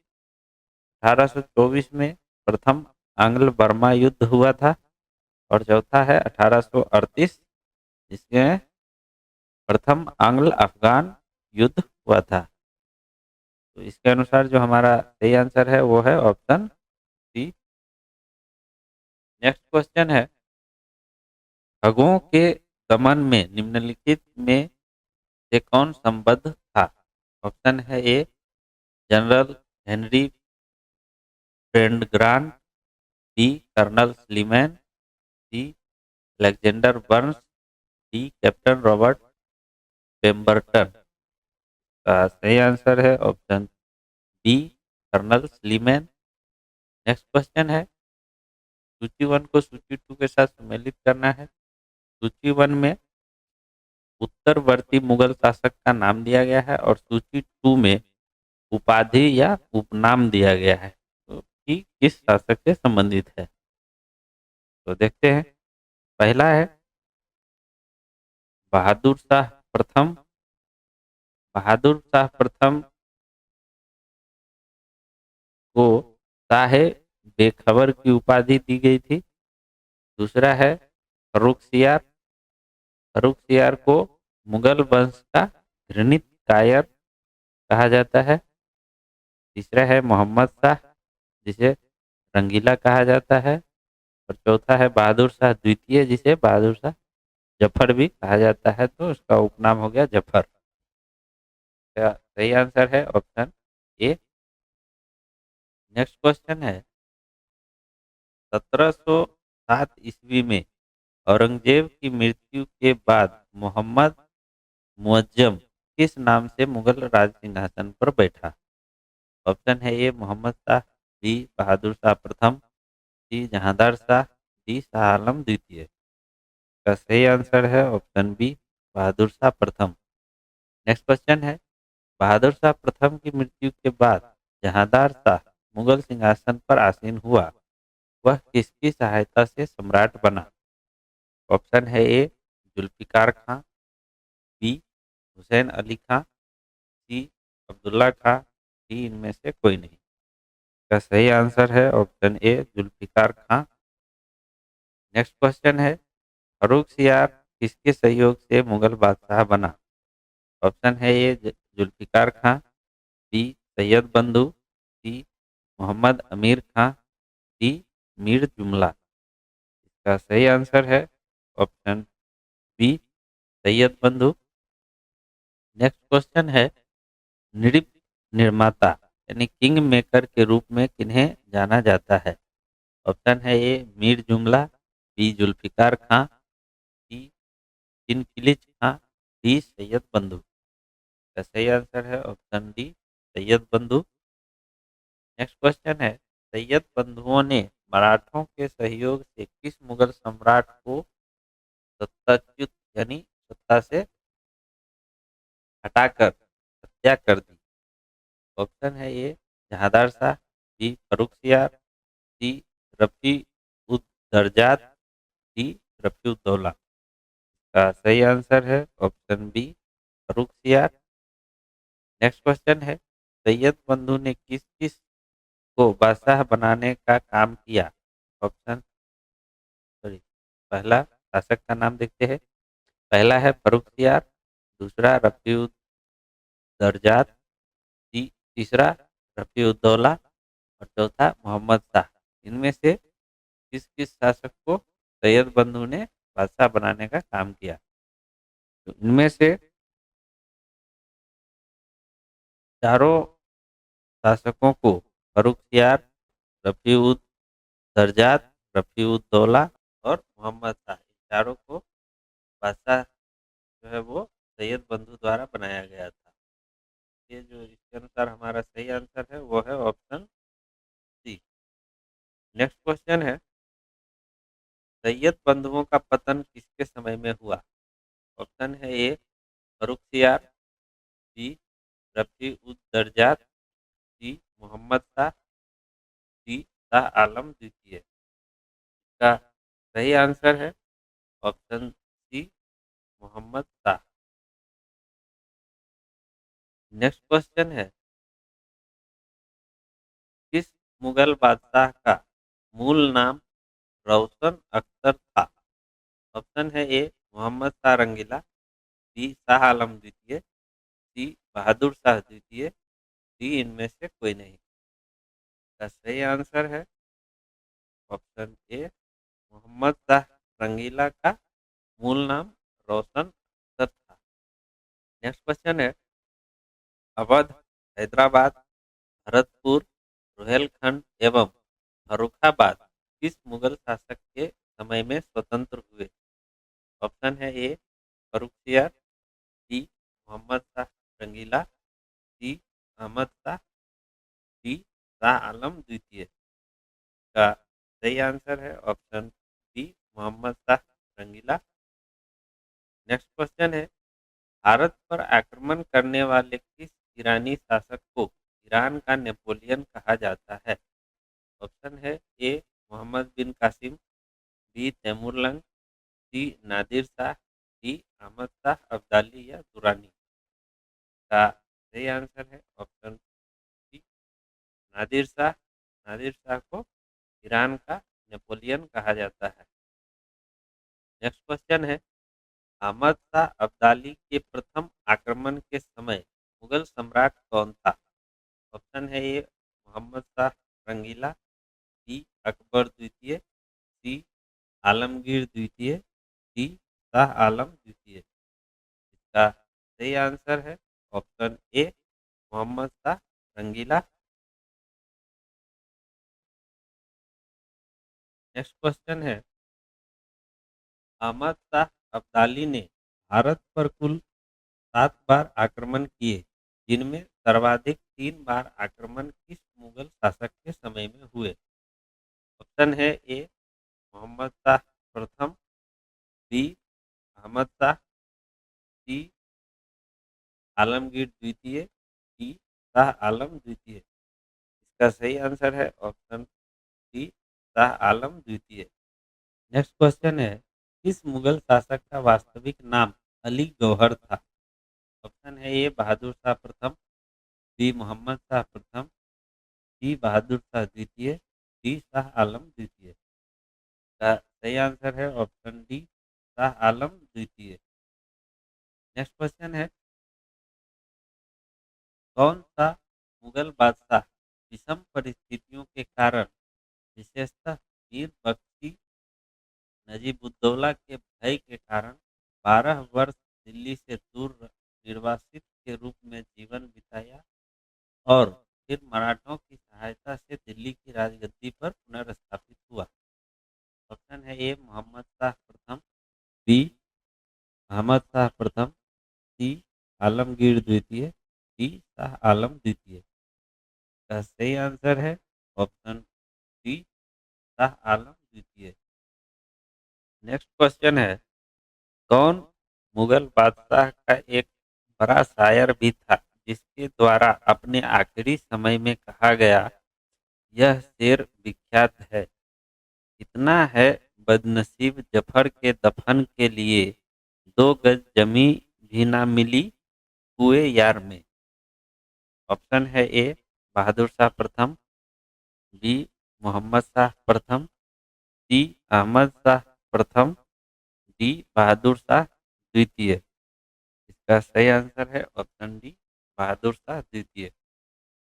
[SPEAKER 2] 1824 में प्रथम आंग्ल बर्मा युद्ध हुआ था। और चौथा है 1838, जिसमें प्रथम आंग्ल अफगान युद्ध हुआ था। तो इसके अनुसार जो हमारा सही आंसर है वो है ऑप्शन सी। नेक्स्ट क्वेश्चन है, खगों के दमन में निम्नलिखित में से कौन संबद्ध था? ऑप्शन है A General Henry Prendergast, B Colonel Sleeman, C Alexander Burnes, D Captain Robert Pemberton. का सही आंसर है option B Colonel Sleeman. Next question है, सूची 1 को सूची 2 के साथ सम्मिलित करना है। सूची 1 में उत्तरवर्ती मुगल शासक का नाम दिया गया है और सूची 2 में उपाधि या उपनाम दिया गया है, तो कि किस शासक से संबंधित है। तो देखते हैं। पहला है बहादुर शाह प्रथम। बहादुर शाह प्रथम को शाहे बेखबर की उपाधि दी गई थी। दूसरा है फर्रुख सियार। फर्रुख सियार को मुगल वंश का घृणित कायर कहा जाता है। तीसरा है मोहम्मद शाह, जिसे रंगीला कहा जाता है। और चौथा है बहादुर शाह द्वितीय, जिसे बहादुर शाह जफर भी कहा जाता है, तो उसका उपनाम हो गया जफर। सही आंसर है ऑप्शन ए। नेक्स्ट क्वेश्चन है, 1707 ईस्वी में औरंगजेब की मृत्यु के बाद मोहम्मद मुअज्जम किस नाम से मुगल राज सिंहासन पर बैठा। ऑप्शन है ए मोहम्मद शाह, बी बहादुर शाह प्रथम, सी जहांदार शाह, डी शाह आलम द्वितीय। का सही आंसर है ऑप्शन बी बहादुर शाह प्रथम। नेक्स्ट क्वेश्चन है, बहादुर शाह प्रथम की मृत्यु के बाद जहांदार शाह मुगल सिंहासन पर आसीन हुआ, वह किसकी सहायता से सम्राट बना। ऑप्शन है A Zulfikar Khan, B Hussain Ali Khan, C Abdullah Khan, D इनमें से कोई नहीं। का सही आंसर है option A Zulfikar Khan. Next question है, फर्रुख सियार किसके सहयोग से मुगल बादशाह बना। ऑप्शन है ए जुल्फिकार खां, बी सैयद बंधु, सी मोहम्मद अमीर खां, डी मीर जुमला। इसका सही आंसर है ऑप्शन बी सैयद बंधु। नेक्स्ट क्वेश्चन है, नृप निर्माता यानी किंग मेकर के रूप में किन्हें जाना जाता है। ऑप्शन है ए मीर जुमला, बी जुल्फिकार खां, सी किनकिलिच खां, डी सैयद बंधु। इसका सही आंसर है ऑप्शन डी सैयद बंधु। नेक्स्ट क्वेश्चन है, सैयद बंधुओं ने मराठों के सहयोग से किस मुगल सम्राट को सत्ताच्युत यानी सत्ता से हटाकर हत्या कर दी। ऑप्शन है ए जहांदार शाह, बी फर्रुख सियार, सी रफी उद दरजात, डी रफी उद्दौला। का सही आंसर है ऑप्शन बी फर्रुख सियार। नेक्स्ट क्वेश्चन है, सैयद बंधु ने किस किस को बादशाह बनाने का काम किया। ऑप्शन सॉरी पहला शासक का नाम देखते हैं। पहला है फर्रुख सियार, दूसरा रफी उद दरजात, तीसरा रफी उद्दौला और चौथा मोहम्मद शाह। इनमें से किस किस शासक को सैयद बंधु ने बादशाह बनाने का काम किया। तो इनमें से चारों शासकों को फर्रुख सियार, रफी उद दरजात, रफी उद्दौला और मोहम्मद शाह, इन चारों को बादशाह जो है वो सैयद बंधु द्वारा बनाया गया था। ये जो इसके अनुसार हमारा सही आंसर है वो है ऑप्शन सी। नेक्स्ट क्वेश्चन है, सैयद बंधुओं का पतन किसके समय में हुआ। ऑप्शन है ए फर्रुख सियार, B Rafi ud Darjat, C Mohammad Shah, D Shah Alam द्वितीय। इसका सही आंसर है option C Mohammad Shah. Next question है, किस मुगल बादशाह का मूल नाम रोशन अख्तर था। ऑप्शन है A Mohammad Shah Rangeela, B Shah Alam द्वितीय, सी बहादुर शाह द्वितीय, डी इनमें से कोई नहीं। का सही आंसर है ऑप्शन ए मोहम्मद शाह रंगीला का मूल नाम रोशन अख्तर था। नेक्स्ट क्वेश्चन है, अवध, हैदराबाद, भरतपुर, रुहेलखंड एवं फर्रुखाबाद किस मुगल शासक के समय में स्वतंत्र हुए। ऑप्शन है ए फर्रुखसियार, बी मोहम्मद शाह रंगीला, सी अहमद शाह, डी शाह आलम द्वितीय। इसका सही आंसर है option B, Mohammad Shah Rangila. Next question है, भारत पर आक्रमण करने वाले किस ईरानी शासक को ईरान का नेपोलियन कहा जाता है? ऑप्शन है A Mohammad bin Qasim, B Taimur Lang, C Nadir Shah, D Ahmad Shah Abdali या दुरानी। का सही आंसर है ऑप्शन सी, नादिर शाह। नादिर शाह को ईरान का नेपोलियन कहा जाता है। नेक्स्ट क्वेश्चन है, अहमद शाह अब्दाली के प्रथम आक्रमण के समय मुगल सम्राट कौन था? ऑप्शन है A Mohammad Shah Rangeela, B Akbar द्वितीय, सी आलमगीर द्वितीय, डी शाह आलम द्वितीय। इसका सही आंसर है option A Mohammad Shah Rangila. Next question है, अहमद शाह अब्दाली ने भारत पर कुल 7 बार आक्रमण किए, जिनमें सर्वाधिक 3 बार आक्रमण किस मुगल शासक के समय में हुए? ऑप्शन है ए मोहम्मद शाह प्रथम, बी अहमद शाह, सी आलमगीर द्वितीय, डी शाह आलम द्वितीय। इसका सही आंसर है ऑप्शन डी शाह आलम द्वितीय। नेक्स्ट क्वेश्चन है, किस मुगल शासक का वास्तविक नाम अली गौहर था? ऑप्शन है ए बहादुर शाह प्रथम, बी मोहम्मद शाह प्रथम, सी बहादुर शाह द्वितीय, डी शाह आलम द्वितीय। का सही आंसर है ऑप्शन डी शाह आलम द्वितीय। नेक्स्ट क्वेश्चन है, कौन सा मुगल बादशाह विषम परिस्थितियों के कारण, विशेषतः मीर बख्शी नजीबुद्दौला के भय के कारण 12 वर्ष दिल्ली से दूर निर्वासित के रूप में जीवन बिताया और फिर मराठों की सहायता से दिल्ली की राजगद्दी पर पुनर्स्थापित हुआ? ऑप्शन है ए मोहम्मद शाह प्रथम, बी अहमद शाह प्रथम, सी आलमगीर द्वितीय, डी शाह आलम द्वितीय। का सही आंसर है ऑप्शन डी शाह आलम द्वितीय। नेक्स्ट क्वेश्चन है, कौन मुगल बादशाह का एक बड़ा शायर भी था, जिसके द्वारा अपने आखिरी समय में कहा गया, यह शेर विख्यात है, इतना है बदनसीब जफर के दफन के लिए 2 गज जमी भी ना मिली कुए यार में? ऑप्शन है ए बहादुर शाह प्रथम, बी मोहम्मद शाह प्रथम, सी अहमद शाह प्रथम, डी बहादुर शाह द्वितीय। इसका सही आंसर है ऑप्शन डी बहादुर शाह द्वितीय।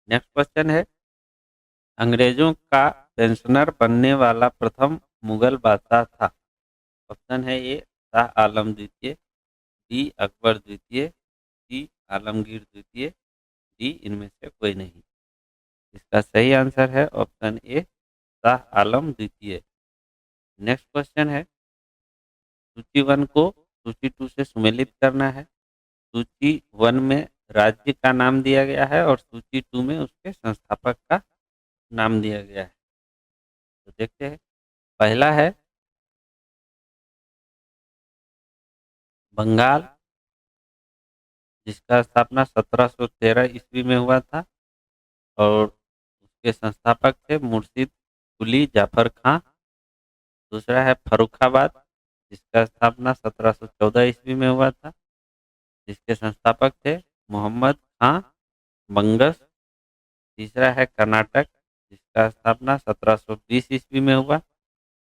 [SPEAKER 2] नेक्स्ट क्वेश्चन है, अंग्रेजों का पेंशनर बनने वाला प्रथम मुगल बादशाह था? ऑप्शन है ए शाह आलम द्वितीय, बी अकबर द्वितीय, सी आलमगीर द्वितीय, डी इनमें से कोई नहीं। इसका सही आंसर है ऑप्शन ए शाह आलम द्वितीय। नेक्स्ट क्वेश्चन है, सूची 1 को सूची 2 से सुमेलित करना है। सूची 1 में राज्य का नाम दिया गया है और सूची 2 में उसके संस्थापक का नाम दिया गया है। तो देखते हैं, पहला है बंगाल, जिसका स्थापना 1713 ईस्वी में हुआ था और उसके संस्थापक थे मुर्शिद कुली जाफर खां। दूसरा है फर्रुखाबाद, जिसका स्थापना 1714 ईस्वी में हुआ था, जिसके संस्थापक थे मोहम्मद खां बंगस। तीसरा है कर्नाटक, जिसका स्थापना 1720 ईस्वी में हुआ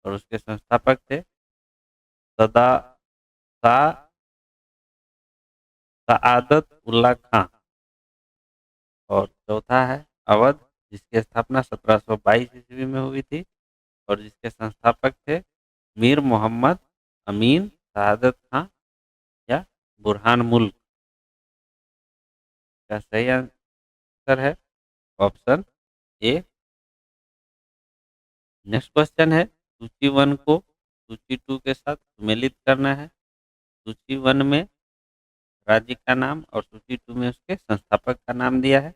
[SPEAKER 2] और उसके संस्थापक थे सदा सा सआदत उल्ला खां। और चौथा है अवध, जिसकी स्थापना 1722 ईस्वी में हुई थी और जिसके संस्थापक थे मीर मोहम्मद अमीन शहादत खां या बुरहान मुल्क। का सही आंसर है ऑप्शन ए। नेक्स्ट क्वेश्चन है, सूची 1 को सूची 2 के साथ सुमेलित करना है। सूची 1 में राज्य का नाम और सूची 2 में उसके संस्थापक का नाम दिया है।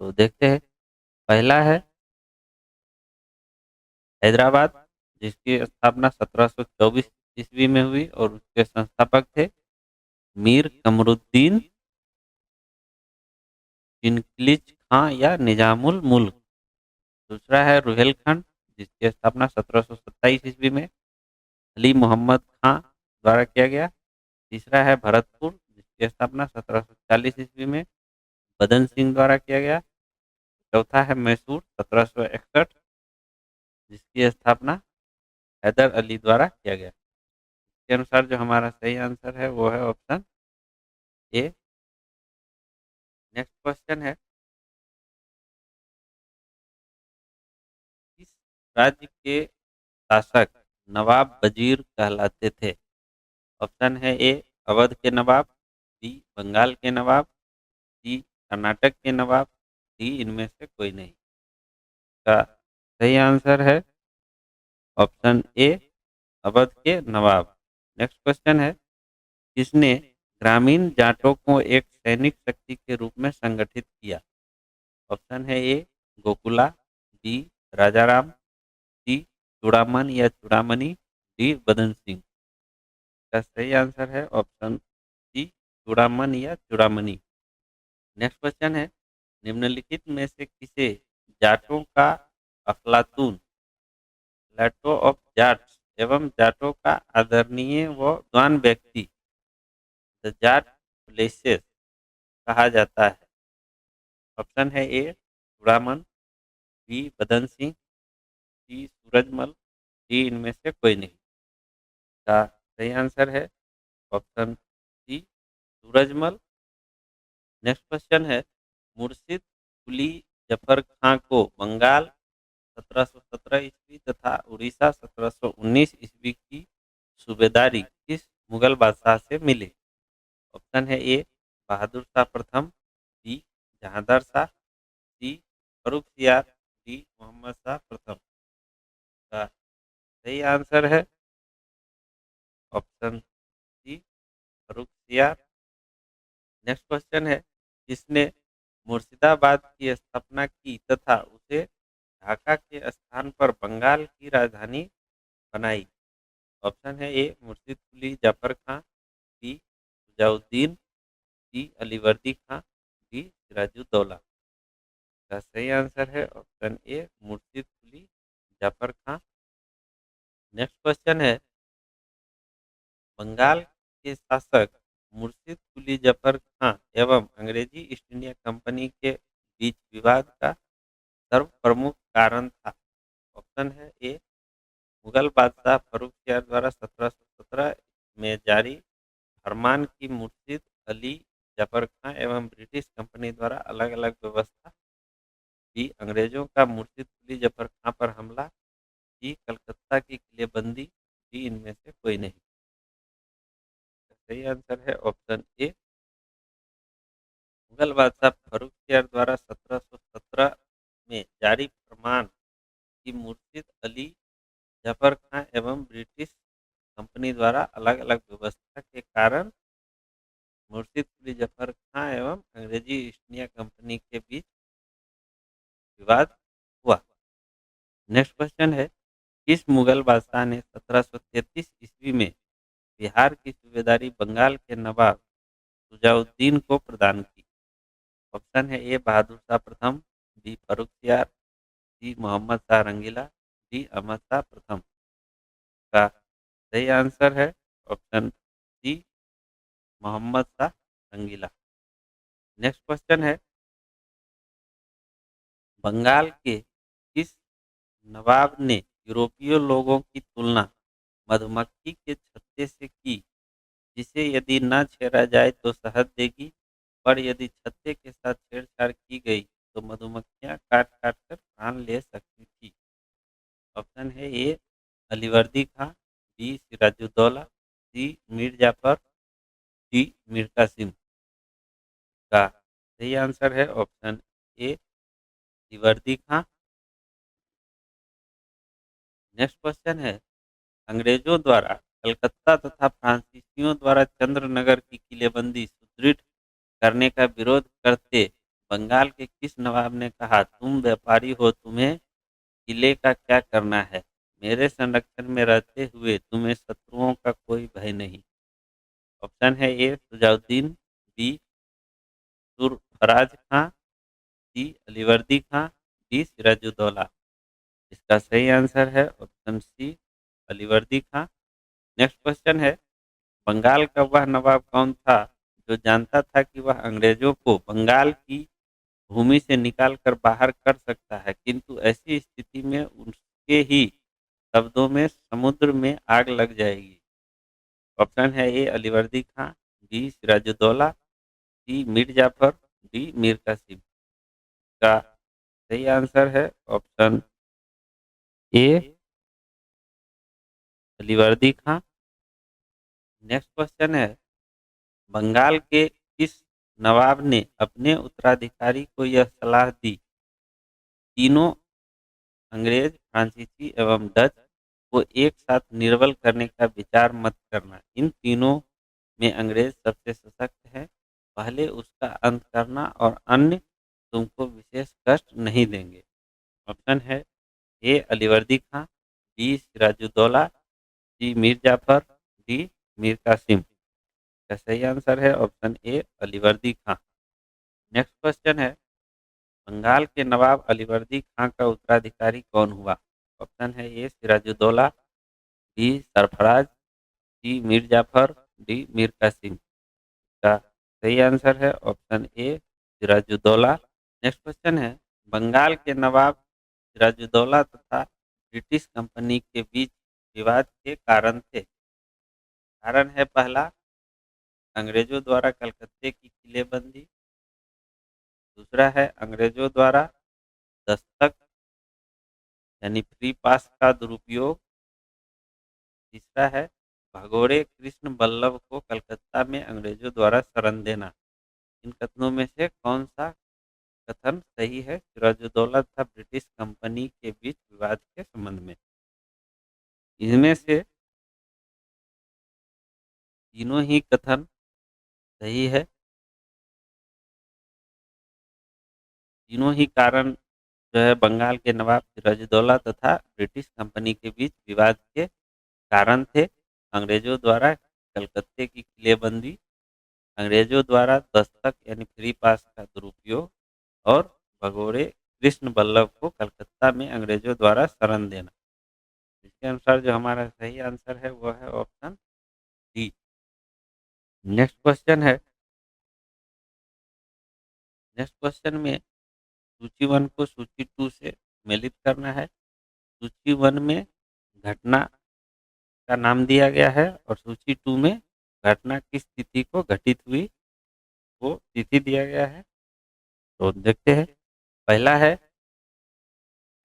[SPEAKER 2] तो देखते हैं, पहला है हैदराबाद, जिसकी स्थापना 1724 ईस्वी में हुई और उसके संस्थापक थे मीर कमरुद्दीन इनकलिज खां या निजामुल मुल्क। दूसरा है रुहेलखंड, जिसकी स्थापना 1727 ईस्वी में अली मोहम्मद खां द्वारा किया गया। तीसरा है भरतपुर, जिसकी स्थापना 1740 ईस्वी में बदन सिंह द्वारा किया गया। चौथा है मैसूर 1761, जिसकी स्थापना हैदर अली द्वारा किया गया। इसके अनुसार जो हमारा सही आंसर है वो है ऑप्शन ए। नेक्स्ट क्वेश्चन है, किस राज्य के शासक नवाब वजीर कहलाते थे? ऑप्शन है ए अवध के नवाब, बी बंगाल के नवाब, सी कर्नाटक के नवाब, डी इनमें से कोई नहीं। का सही आंसर है ऑप्शन ए अवध के नवाब। नेक्स्ट क्वेश्चन है, किसने ग्रामीण जाटों को एक सैनिक शक्ति के रूप में संगठित किया? ऑप्शन है ए गोकुला, बी राजाराम, सी चूड़ामन या चूड़ामणि, डी बदन सिंह। का सही आंसर है ऑप्शन सी चूड़ामन या चूड़ामणि। नेक्स्ट क्वेश्चन है, निम्नलिखित में से किसे जाटों का अफलातून प्लेटो ऑफ जाट्स एवं जाटों का आदरणीय व द्वान व्यक्ति द जाट प्लेसेस कहा जाता है? ऑप्शन है ए चूड़ामन, बी बदन सिंह, सी सूरजमल, डी इनमें से कोई नहीं। का सही आंसर है option C Surajmal. Next question है, मुर्शिद कुली जफर खां को बंगाल 1717 ईस्वी तथा उड़ीसा 1719 ईस्वी की सूबेदारी किस मुगल बादशाह से मिली? ऑप्शन है ए बहादुर शाह प्रथम, बी जहांदार शाह, सी फरुखसियार, डी मोहम्मद शाह प्रथम। का सही आंसर है ऑप्शन सी फरुखसियार। नेक्स्ट क्वेश्चन है, किसने मुर्शिदाबाद की स्थापना की तथा उसे ढाका के स्थान पर बंगाल की राजधानी बनाई? ऑप्शन है ए मुर्शिद कुली जाफर खां, बी सुजाउद्दीन, सी अलीवर्दी खां, डी सिराजुद्दौला। का सही आंसर है ऑप्शन ए मुर्शिद कुली जाफर खां। नेक्स्ट क्वेश्चन है, बंगाल के शासक मुर्शिद कुली जफर खां एवं अंग्रेजी ईस्ट इंडिया कंपनी के बीच विवाद का सर्व प्रमुख कारण था? ऑप्शन है ए मुगल बादशाह फर्रुखसियार द्वारा 1717 में जारी फरमान की मुर्शिद अली जफर खां एवं ब्रिटिश कंपनी द्वारा अलग अलग व्यवस्था, बी अंग्रेजों का मुर्शिद कुली जफर खां पर हमला, सी कलकत्ता की किलेबंदी, डी इनमें से कोई नहीं। सही आंसर है ऑप्शन ए मुगल बादशाह फर्रुखसियार द्वारा 1717 में जारी फरमान की मुर्शिद अली जफर खां एवं ब्रिटिश कंपनी द्वारा अलग अलग व्यवस्था के कारण मुर्शिद कुली जफर खां एवं अंग्रेजी ईस्ट इंडिया कंपनी के बीच विवाद हुआ। नेक्स्ट क्वेश्चन है, किस मुगल बादशाह ने 1733 ईस्वी में बिहार की सूबेदारी बंगाल के नवाब सुजाउद्दीन को प्रदान की? ऑप्शन है ए बहादुर शाह प्रथम, बी फर्रुखसियार, सी मोहम्मद शाह रंगीला, डी अहमद शाह प्रथम। का सही आंसर है option C Mohammad Shah Rangila. Next question है, बंगाल के किस नवाब ने यूरोपीय लोगों की तुलना मधुमक्खी के छत्ते से की, जिसे यदि न छेड़ा जाए तो शहद देगी, पर यदि छत्ते के साथ छेड़छाड़ की गई तो मधुमक्खियां काट काट कर प्राण ले सकती थी? ऑप्शन है A Alivardi Khan, B Sirajuddaula, C Mir Jafar, D Mir Qasim. का सही आंसर है ऑप्शन ए अलीवर्दी खां। नेक्स्ट क्वेश्चन है, अंग्रेजों द्वारा कलकत्ता तथा फ्रांसीसियों द्वारा चंद्रनगर की किलेबंदी सुदृढ़ करने का विरोध करते बंगाल के किस नवाब ने कहा, तुम व्यापारी हो, तुम्हें किले का क्या करना है? मेरे संरक्षण में रहते हुए तुम्हें शत्रुओं का कोई भय नहीं। ऑप्शन है ए सुजाउद्दीन, बी सुरफराज खां, सी अलीवर्दी खां, डी सिराजुद्दौला। इसका सही आंसर है ऑप्शन सी अलीवर्दी खां। नेक्स्ट क्वेश्चन है, बंगाल का वह नवाब कौन था जो जानता था कि वह अंग्रेजों को बंगाल की भूमि से निकाल कर बाहर कर सकता है, किंतु ऐसी स्थिति में उसके ही शब्दों में समुद्र में आग लग जाएगी। ऑप्शन है A Alivardi Khan, B Sirajuddaula, C Mir Jafar, D Mir Qasim. का सही आंसर है ऑप्शन ए अलीवर्दी खां। नेक्स्ट क्वेश्चन है, बंगाल के किस नवाब ने अपने उत्तराधिकारी को यह सलाह दी, तीनों अंग्रेज, फ्रांसीसी एवं डच को एक साथ निर्बल करने का विचार मत करना। इन तीनों में अंग्रेज सबसे सशक्त है, पहले उसका अंत करना और अन्य तुमको विशेष कष्ट नहीं देंगे। ऑप्शन है A Alivardi Khan, B Sirajuddaula, C Mir Jafar, D Mir Qasim. का सही आंसर है ऑप्शन ए अलीवर्दी खां। नेक्स्ट क्वेश्चन है, बंगाल के नवाब अलीवर्दी खां का उत्तराधिकारी कौन हुआ। ऑप्शन है A Sirajuddaula, B Sarfaraz, C Mir Jafar, D Mir Qasim. का सही आंसर है option A Sirajuddaula. Next question है, बंगाल के नवाब सिराजुद्दौला तथा ब्रिटिश कंपनी के बीच विवाद के कारण थे। कारण है पहला, अंग्रेजों द्वारा कलकत्ते की किलेबंदी। दूसरा है अंग्रेजों द्वारा दस्तक यानी फ्री पास का दुरुपयोग। तीसरा है भगोड़े कृष्ण बल्लभ को कलकत्ता में अंग्रेजों द्वारा शरण देना। इन कथनों में से कौन सा कथन सही है सिराजुद्दौला तथा ब्रिटिश कंपनी के बीच विवाद के संबंध में। इनमें से तीनों ही कथन सही है। तीनों ही कारण जो है बंगाल के नवाब सिराजुद्दौला तथा ब्रिटिश कंपनी के बीच विवाद के कारण थे। अंग्रेजों द्वारा कलकत्ते की किलेबंदी, अंग्रेजों द्वारा दस्तक यानी फ्री पास का दुरुपयोग और भगोड़े कृष्ण बल्लभ को कलकत्ता में अंग्रेजों द्वारा शरण देना। इसके अनुसार जो हमारा सही आंसर है वो है ऑप्शन डी। नेक्स्ट क्वेश्चन है, नेक्स्ट क्वेश्चन में सूची 1 को सूची 2 से मेलित करना है। सूची 1 में घटना का नाम दिया गया है और सूची 2 में घटना किस तिथि को घटित हुई वो तिथि दिया गया है। तो देखते हैं, पहला है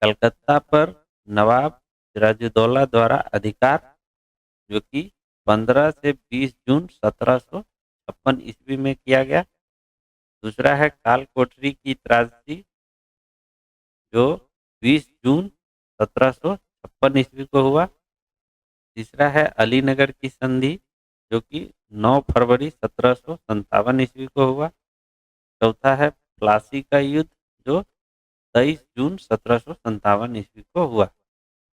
[SPEAKER 2] कलकत्ता पर नवाब सिराजुद्दौला द्वारा अधिकार, जो कि 15 से 20 जून 1756 ईस्वी में किया गया। दूसरा है काल कोठरी की त्रासदी, जो 20 जून 1756 ईस्वी को हुआ। तीसरा है अलीनगर की संधि, जो कि 9 फरवरी 1757 ईस्वी को हुआ। चौथा है प्लासी का युद्ध, जो 23 जून 1757 ईस्वी को हुआ।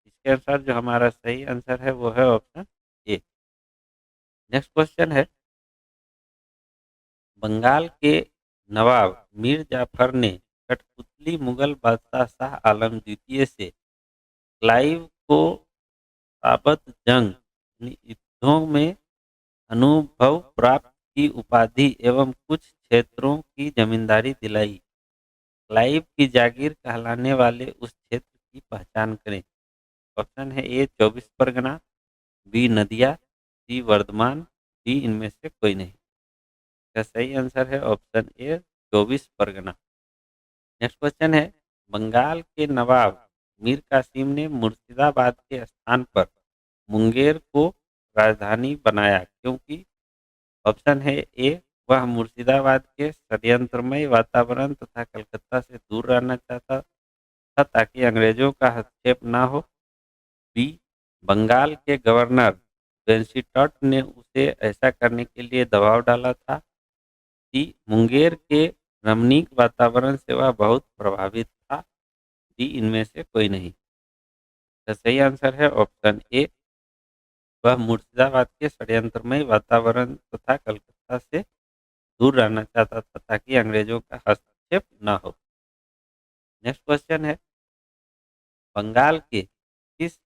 [SPEAKER 2] इसके अनुसार जो हमारा सही आंसर है वो है ऑप्शन ए। नेक्स्ट क्वेश्चन है, बंगाल के नवाब मीर जाफर ने कठपुतली मुगल बादशाह शाह आलम द्वितीय से क्लाइव को साबत जंग यानी युद्धों में अनुभव प्राप्त की उपाधि एवं कुछ क्षेत्रों की जमींदारी दिलाई। क्लाइव की जागीर कहलाने वाले उस क्षेत्र की पहचान करें। ऑप्शन है ए 24 परगना, बी नदिया, सी वर्धमान, डी इनमें से कोई नहीं। इसका सही आंसर है ऑप्शन ए 24 परगना। नेक्स्ट क्वेश्चन है, बंगाल के नवाब मीर कासिम ने मुर्शिदाबाद के स्थान पर मुंगेर को राजधानी बनाया क्योंकि। ऑप्शन है ए वह मुर्शिदाबाद के षड्यंत्रमय वातावरण तथा कलकत्ता से दूर रहना चाहता था ताकि अंग्रेजों का हस्तक्षेप न हो। बी बंगाल के गवर्नर वेंसिटॉट ने उसे ऐसा करने के लिए दबाव डाला था। सी मुंगेर के रमणीक वातावरण से वह बहुत प्रभावित था। डी इनमें से कोई नहीं। इसका सही आंसर है ऑप्शन ए। वह मुर्शिदाबाद के षड्यंत्रमय वातावरण तथा कलकत्ता से दूर रहना चाहता था ताकि अंग्रेजों का हस्तक्षेप न हो। नेक्स्ट क्वेश्चन है, बंगाल के किस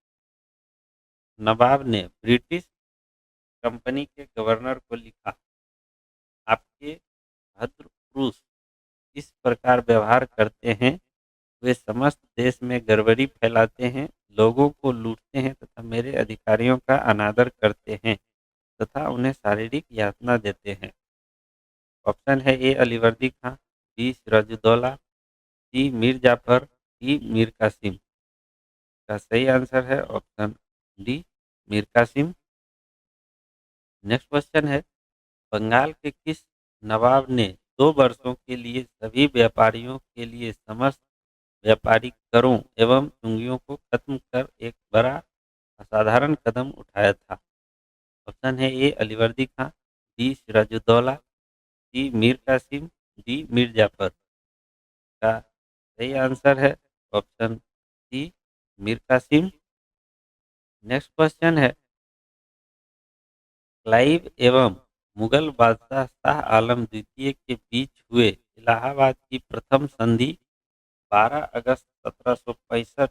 [SPEAKER 2] नवाब ने ब्रिटिश कंपनी के गवर्नर को लिखा, आपके भद्र पुरुष इस प्रकार व्यवहार करते हैं, वे समस्त देश में गड़बड़ी फैलाते हैं, लोगों को लूटते हैं तथा मेरे अधिकारियों का अनादर करते हैं तथा उन्हें शारीरिक यातना देते हैं। ऑप्शन है A Alivardi Khan, B Sirajuddaula, C Mir Jafar, D Mir Qasim. का सही आंसर है option D Mir Qasim. Next question है, बंगाल के किस नवाब ने 2 वर्षों के लिए सभी व्यापारियों के लिए समस्त व्यापारिक करों एवं चुंगियों को खत्म कर एक बड़ा असाधारण कदम उठाया था? ऑप्शन है A Alivardi Khan, B Sirajuddaula, C Mir Qasim, D Mir Jafar. का सही आंसर है option C Mir Qasim. Next question है, क्लाइव एवं मुगल बादशाह शाह आलम द्वितीय के बीच हुए इलाहाबाद की प्रथम संधि 12 अगस्त 1765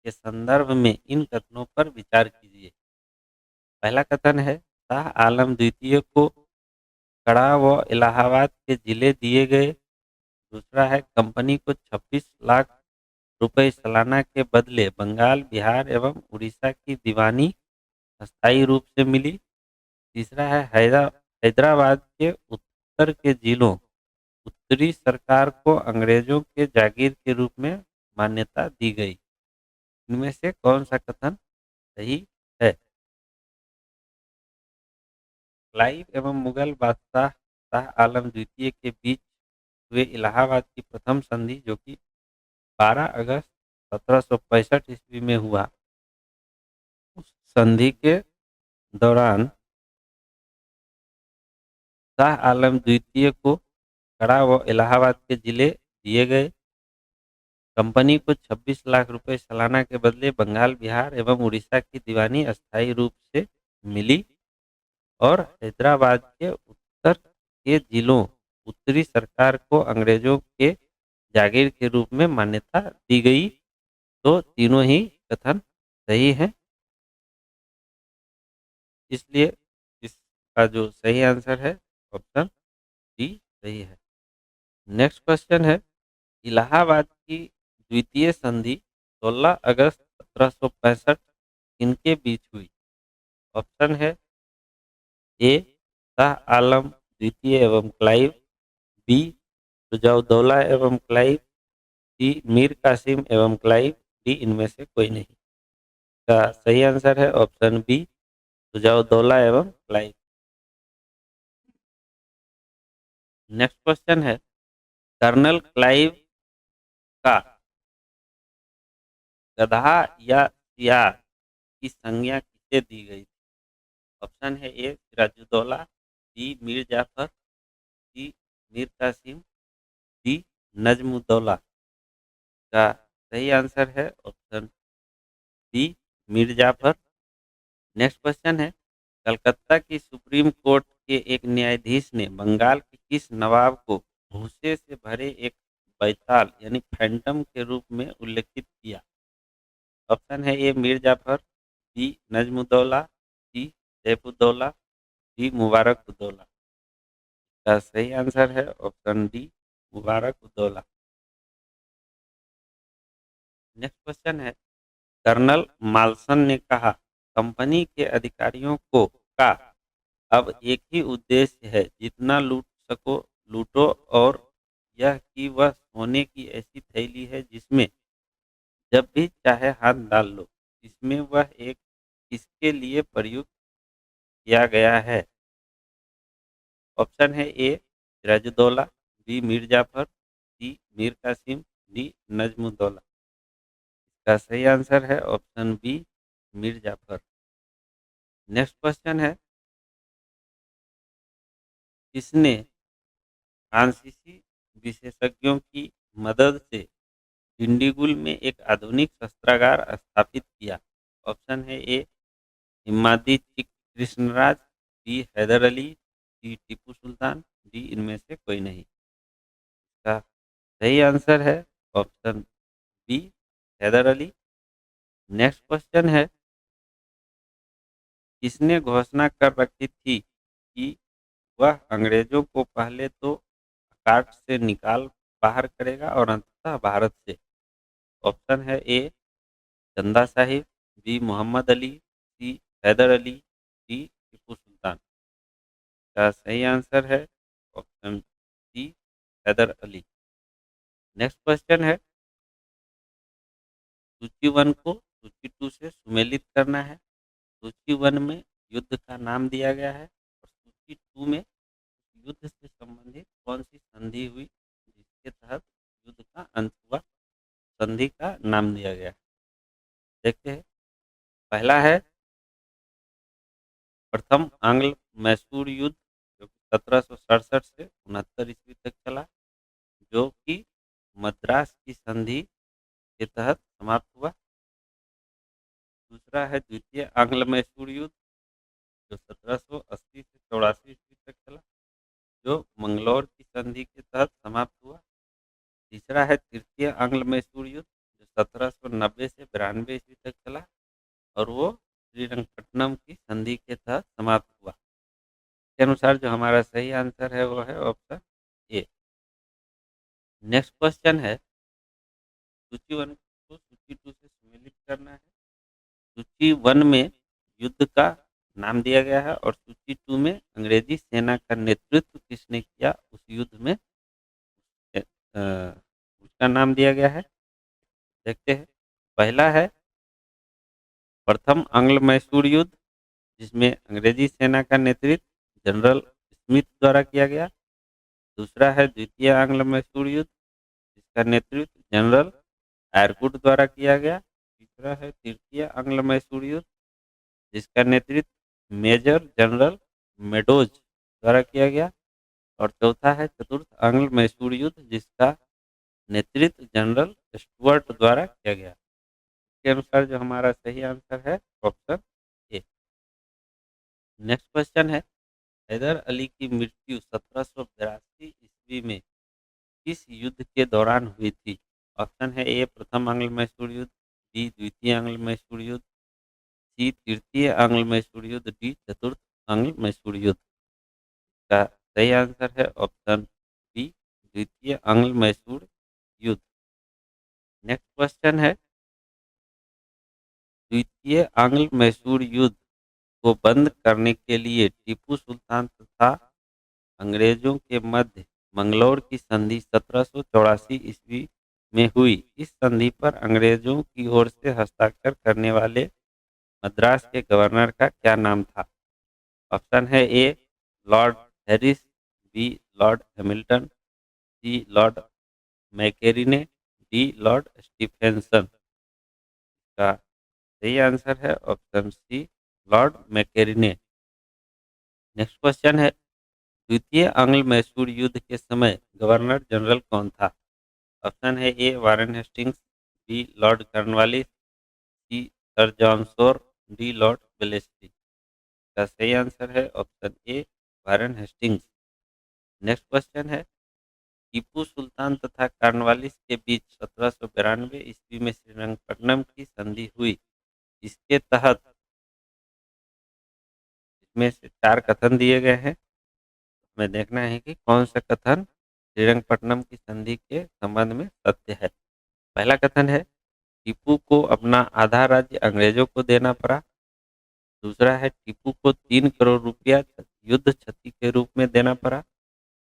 [SPEAKER 2] के संदर्भ में इन कथनों पर विचार कीजिए। पहला कथन है, शाह आलम द्वितीय को कड़ा व इलाहाबाद के जिले दिए गए। दूसरा है, कंपनी को 26 लाख रुपए सालाना के बदले बंगाल, बिहार एवं उड़ीसा की दीवानी अस्थायी रूप से मिली। तीसरा है, हैदराबाद के उत्तर के जिलों उत्तरी सरकार को अंग्रेजों के जागीर के रूप में मान्यता दी गई। इनमें से कौन सा कथन सही है? क्लाइव एवं मुगल बादशाह शाह आलम द्वितीय के बीच हुए इलाहाबाद की प्रथम संधि जो कि 12 अगस्त 1765 ईस्वी में हुआ, उस संधि के दौरान शाह आलम द्वितीय को कड़ा व इलाहाबाद के जिले दिए गए। कंपनी को 26 लाख रुपए सालाना के बदले बंगाल, बिहार एवं उड़ीसा की दीवानी अस्थायी रूप से मिली और हैदराबाद के उत्तर के जिलों उत्तरी सरकार को अंग्रेजों के जागीर के रूप में मान्यता दी गई। तो तीनों ही कथन सही हैं, इसलिए इसका जो सही आंसर है ऑप्शन डी सही है। नेक्स्ट क्वेश्चन है, इलाहाबाद की द्वितीय संधि 16 अगस्त 1765 किनके बीच हुई? ऑप्शन है ए शाह आलम द्वितीय एवं क्लाइव, बी सुजाउद्दौला एवं क्लाइव, सी मीर कासिम एवं क्लाइव, डी इनमें से कोई नहीं। का सही आंसर है ऑप्शन बी सुजाउद्दौला एवं क्लाइव। नेक्स्ट क्वेश्चन है, कर्नल क्लाइव का गधा या सियार की संज्ञा किसे दी गई? ऑप्शन है A Sirajuddaula, B Mir Jafar, C Mir Qasim, D Najmuddaula. का सही आंसर है option D Mir Jafar. Next question है, कलकत्ता की सुप्रीम कोर्ट के एक न्यायाधीश ने बंगाल के किस नवाब को भूसे से भरे एक बैताल यानी फैंटम के रूप में उल्लेखित किया? ऑप्शन है ए मीर जाफर, बी नजमुद्दौला, सी सैफुद्दौला, डी मुबारक उद्दौला। का सही आंसर है ऑप्शन डी मुबारक उद्दौला। नेक्स्ट क्वेश्चन है, कर्नल माल्सन ने कहा, कंपनी के अधिकारियों को का अब एक ही उद्देश्य है, जितना लूट सको लूटो, और यह कि वह सोने की ऐसी थैली है जिसमें जब भी चाहे हाथ डाल लो। इसमें वह एक किसके लिए प्रयुक्त किया गया है? ऑप्शन है A Sirajuddaula, B Mir Jafar, C Mir Qasim, D Najmuddaula. का सही आंसर है option B Mir Jafar. Next question है, किसने फ्रांसीसी विशेषज्ञों की मदद से
[SPEAKER 1] डिंडीगुल में एक आधुनिक शस्त्रागार स्थापित किया? ऑप्शन है A Imadi Krishnaraj, B Haidar Ali, C Tipu Sultan, D इनमें से कोई नहीं। इसका सही आंसर है option B Haidar Ali. Next question है, किसने घोषणा कर रखी थी कि वह अंग्रेजों को पहले तो काट से निकाल बाहर करेगा और अंततः भारत से? ऑप्शन है A Chanda Sahib, B Mohammad Ali, C Haidar Ali, D Tipu Sultan. का सही आंसर है option C Haidar Ali. Next question है, सूची वन को सूची टू से सुमेलित करना है। सूची वन में युद्ध का नाम दिया गया है और सूची टू में युद्ध से संबंधित कौन सी संधि हुई जिसके तहत युद्ध का अंत हुआ, संधि का नाम दिया गया है। देखते हैं, पहला है प्रथम आंग्ल मैसूर युद्ध, जो कि 1767 से 69 ईस्वी तक चला, जो कि मद्रास की संधि के तहत समाप्त हुआ। दूसरा है द्वितीय आंग्ल मैसूर युद्ध, जो 1780 से 84 ईस्वी तक चला, जो मंगलौर की संधि के तहत समाप्त हुआ। तीसरा है तृतीय आंग्ल मैसूर युद्ध, जो 1790 से 92 ईस्वी तक चला और वो श्रीरंगपट्टनम की संधि के तहत समाप्त हुआ। के अनुसार जो हमारा सही आंसर है वो है ऑप्शन ए। नेक्स्ट क्वेश्चन है, सूची वन को सूची टू से सम्मिलित करना है। सूची वन में युद्ध का नाम दिया गया है और सूची टू में अंग्रेजी सेना का नेतृत्व किसने किया उस युद्ध में उसका नाम दिया गया है। देखते हैं, पहला है प्रथम आंग्ल मैसूर युद्ध, जिसमें अंग्रेजी सेना का नेतृत्व जनरल स्मिथ द्वारा किया गया। दूसरा है द्वितीय आंग्ल मैसूर युद्ध, जिसका नेतृत्व जनरल एयरवुड द्वारा किया गया। तीसरा है तृतीय आंग्ल मैसूर युद्ध, जिसका नेतृत्व मेजर जनरल मेडोज द्वारा किया गया। और चौथा है चतुर्थ आंग्ल मैसूर युद्ध, जिसका नेतृत्व जनरल स्टुअर्ट द्वारा किया गया। इसके अनुसार जो हमारा सही आंसर है ऑप्शन ए। नेक्स्ट क्वेश्चन है, हैदर अली की मृत्यु 1782 ईस्वी में किस युद्ध के दौरान हुई थी? ऑप्शन है ए प्रथम आंग्ल मैसूर युद्ध, बी द्वितीय आंग्ल मैसूर युद्ध, सी तृतीय आंग्ल मैसूर युद्ध, डी चतुर्थ आंग्ल मैसूर युद्ध। का सही आंसर है ऑप्शन बी द्वितीय आंग्ल मैसूर युद्ध। नेक्स्ट क्वेश्चन है, द्वितीय आंग्ल मैसूर युद्ध को बंद करने के लिए टीपू सुल्तान तथा अंग्रेजों के मध्य मंगलौर की संधि 1784 ईस्वी में हुई। इस संधि पर अंग्रेजों की ओर से हस्ताक्षर करने वाले मद्रास के गवर्नर का क्या नाम था? ऑप्शन है A Lord Harris, B Lord Hamilton, C Lord Macartney, D Lord Stephenson. का सही आंसर है option C Lord Macartney. Next question है, द्वितीय आंग्ल मैसूर युद्ध के समय गवर्नर जनरल कौन था? ऑप्शन है A Warren Hastings, B Lord Cornwallis, C sir John Shore, D Lord Wellesley. का सही आंसर है option A Warren Hastings. Next question है, टीपू सुल्तान तथा कॉर्नवालिस के बीच 1792 ईस्वी में श्रीरंगपट्टनम की संधि हुई। इसके तहत इसमें से चार कथन दिए गए हैं, हमें देखना है कि कौन सा कथन श्रीरंगपट्टनम की संधि के संबंध में सत्य है। पहला कथन है, टीपू को अपना आधा राज्य अंग्रेजों को देना पड़ा। दूसरा है, टीपू को 3 करोड़ रुपया युद्ध क्षति के रूप में देना पड़ा।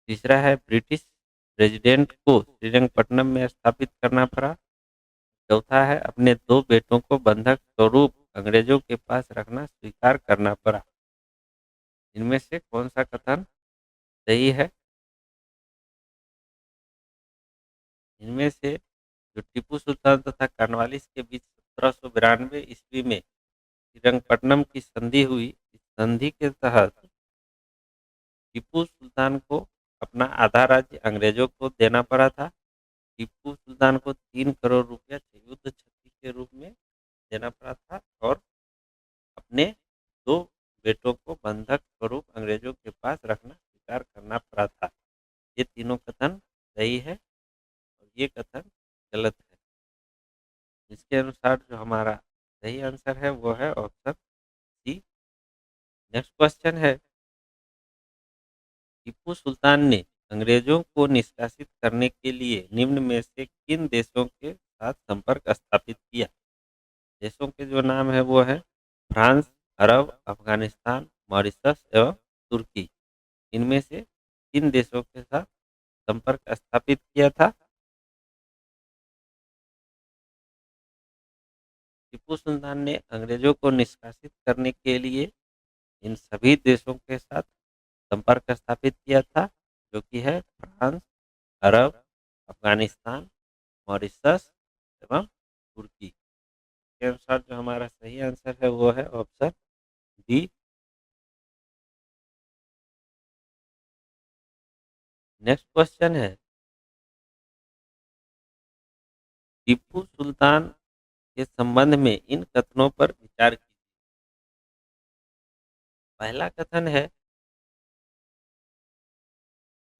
[SPEAKER 1] तीसरा है, ब्रिटिश प्रेसिडेंट को श्रीरंगपट्टनम में स्थापित करना पड़ा। चौथा है, अपने 2 बेटों को बंधक स्वरूप अंग्रेजों के पास रखना स्वीकार करना पड़ा। इनमें से कौन सा कथन सही है? इनमें से जो टीपू सुल्तान तथा कॉर्नवालिस के बीच 1792 ईस्वी में श्रीरंगपट्टनम की संधि हुई, इस संधि के तहत टीपू सुल्तान को अपना आधा राज्य अंग्रेजों को देना पड़ा था।
[SPEAKER 2] टीपू सुल्तान को 3 करोड़ रुपया युद्ध क्षति के रूप में देना पड़ा था और अपने 2 बेटों को बंधक स्वरूप अंग्रेजों के पास रखना स्वीकार करना पड़ा था। ये तीनों कथन सही है और ये कथन गलत है। इसके अनुसार जो हमारा सही आंसर है वो है ऑप्शन सी। नेक्स्ट क्वेश्चन है, टीपू सुल्तान ने अंग्रेजों को निष्कासित करने के लिए निम्न में से किन देशों के साथ संपर्क स्थापित किया? देशों के जो नाम है वो है फ्रांस, अरब, अफगानिस्तान, मॉरिशस एवं तुर्की। इनमें से किन देशों के साथ संपर्क स्थापित किया था? टीपू सुल्तान ने अंग्रेजों को निष्कासित करने के लिए इन सभी देशों के साथ संपर्क स्थापित किया था, जो कि है फ्रांस, अरब, अफगानिस्तान, मॉरिशस एवं तुर्की। के अनुसार जो हमारा सही आंसर है वो है ऑप्शन डी। नेक्स्ट क्वेश्चन है, टीपू सुल्तान के संबंध में इन कथनों पर विचार कीजिए। पहला कथन है,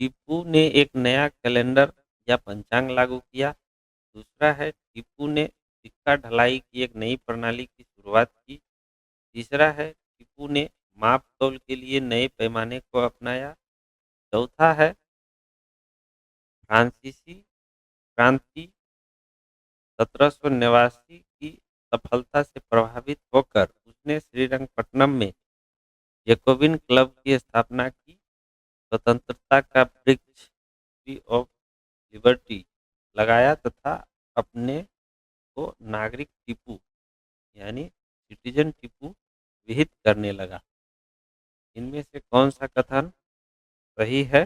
[SPEAKER 2] टीपू ने एक नया कैलेंडर या पंचांग लागू किया। दूसरा है, टीपू ने सिक्का ढलाई की एक नई प्रणाली की शुरुआत की। तीसरा है, टीपू ने माप तौल के लिए नए पैमाने को अपनाया। चौथा है, फ्रांसीसी क्रांति 1789 की सफलता से प्रभावित होकर उसने श्रीरंगपट्टनम में जैकोबिन क्लब की स्थापना की। स्वतंत्रता का वृक्ष ट्री ऑफ लिबर्टी लगाया तथा अपने को नागरिक टीपू यानी सिटीजन टीपू विहित करने लगा। इनमें से कौन सा कथन सही है?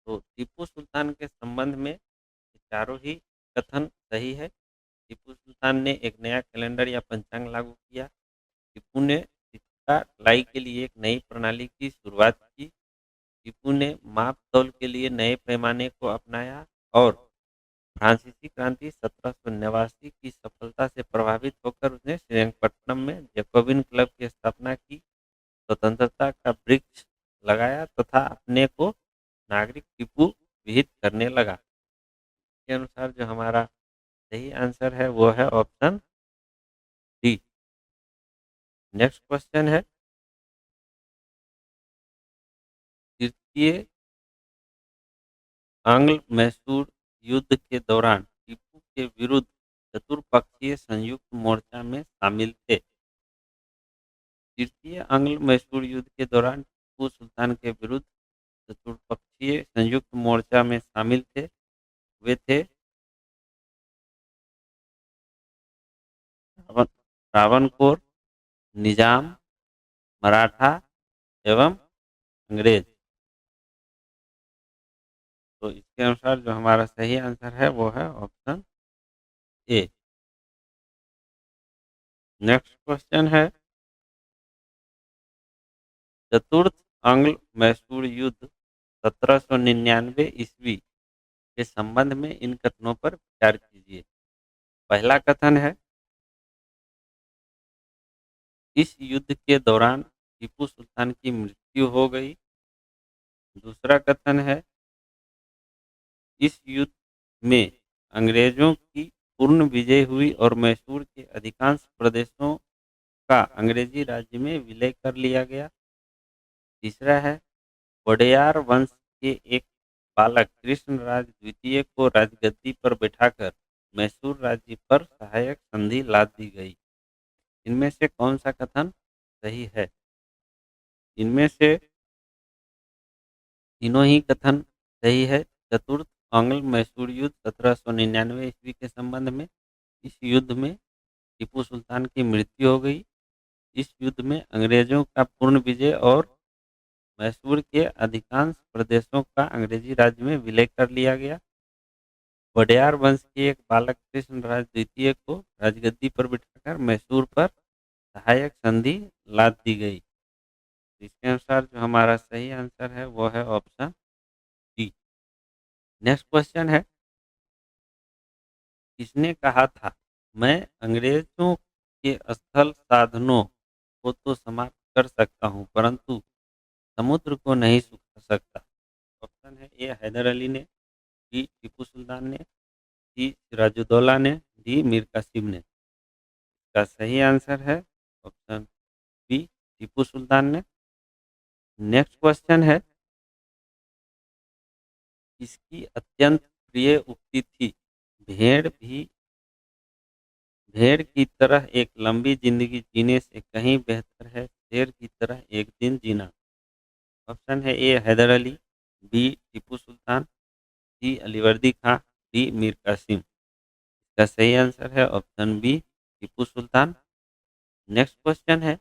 [SPEAKER 2] तो टीपू सुल्तान के संबंध में ये चारों ही कथन सही है। टीपू सुल्तान ने एक नया कैलेंडर या पंचांग लागू किया। टीपू ने सिक्का ढलाई के लिए एक नई प्रणाली की शुरुआत की। टीपू ने माप तौल के लिए नए पैमाने को अपनाया और फ्रांसीसी क्रांति 1789 की सफलता से प्रभावित होकर उसने श्रीरंगपट्टनम में जैकोबिन क्लब की स्थापना की। स्वतंत्रता का वृक्ष लगाया तथा अपने को नागरिक टीपू विहित करने लगा। के अनुसार जो हमारा सही आंसर है वो है ऑप्शन डी। नेक्स्ट क्वेश्चन है, तृतीय आंग्ल मैसूर युद्ध के दौरान टीपू के विरुद्ध चतुर्पक्षीय संयुक्त मोर्चा में शामिल थे। तृतीय आंग्ल मैसूर युद्ध के दौरान टीपू सुल्तान के विरुद्ध चतुर्पक्षीय संयुक्त मोर्चा में शामिल थे। वे थे त्रावणकोर, निजाम, मराठा एवं अंग्रेज। तो इसके अनुसार जो हमारा सही आंसर है वो है ऑप्शन ए। नेक्स्ट क्वेश्चन है, चतुर्थ आंग्ल मैसूर युद्ध 1799 ईस्वी के संबंध में इन कथनों पर विचार कीजिए। पहला कथन है, इस युद्ध के दौरान टीपू सुल्तान की मृत्यु हो गई। दूसरा कथन है, इस युद्ध में अंग्रेजों की पूर्ण विजय हुई और मैसूर के अधिकांश प्रदेशों का अंग्रेजी राज्य में विलय कर लिया गया। तीसरा है, वोडेयार वंश के एक बालक कृष्णराज द्वितीय को राजगद्दी पर बैठाकर मैसूर राज्य पर सहायक संधि लाद दी गई। इनमें से कौन सा कथन सही है? इनमें से तीनों ही कथन सही है। चतुर्थ आंग्ल मैसूर युद्ध 1799 ईस्वी के संबंध में, इस युद्ध में टीपू सुल्तान की मृत्यु हो गई। इस युद्ध में अंग्रेजों का पूर्ण विजय और मैसूर के अधिकांश प्रदेशों का अंग्रेजी राज्य में विलय कर लिया गया। वोडेयार वंश के एक बालक कृष्णराज द्वितीय को राजगद्दी पर बिठाकर मैसूर पर सहायक संधि लाद दी गई। इसके अनुसार जो हमारा सही आंसर है वो है ऑप्शन डी। नेक्स्ट क्वेश्चन है, किसने कहा था, मैं अंग्रेजों के स्थल साधनों को तो समाप्त कर सकता हूँ परंतु समुद्र को नहीं सुखा सकता। ऑप्शन है ए हैदर अली ने, बी टीपू सुल्तान ने, सी सिराजुद्दौला ने, डी मीर कासिम ने। इसका सही आंसर है ऑप्शन बी टीपू सुल्तान ने। नेक्स्ट क्वेश्चन है, किसकी अत्यंत प्रिय उक्ति थी, भेड़ भी भेड़ की तरह एक लंबी जिंदगी जीने से कहीं बेहतर है शेर की तरह एक दिन जीना। ऑप्शन है ए हैदर अली, बी टीपू सुल्तान, सी अलीवर्दी खां, डी मीर कासिम। इसका सही आंसर है option B Tipu Sultan. Next question है,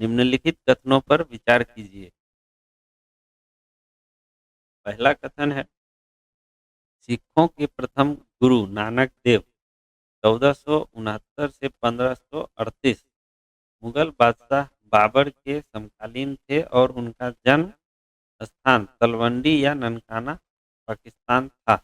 [SPEAKER 2] निम्नलिखित कथनों पर विचार कीजिए। पहला कथन है, सिखों के प्रथम गुरु नानक देव 1469 से 1538 मुगल बादशाह बाबर के समकालीन थे और उनका जन्म स्थान तलवंडी या ननकाना पाकिस्तान था।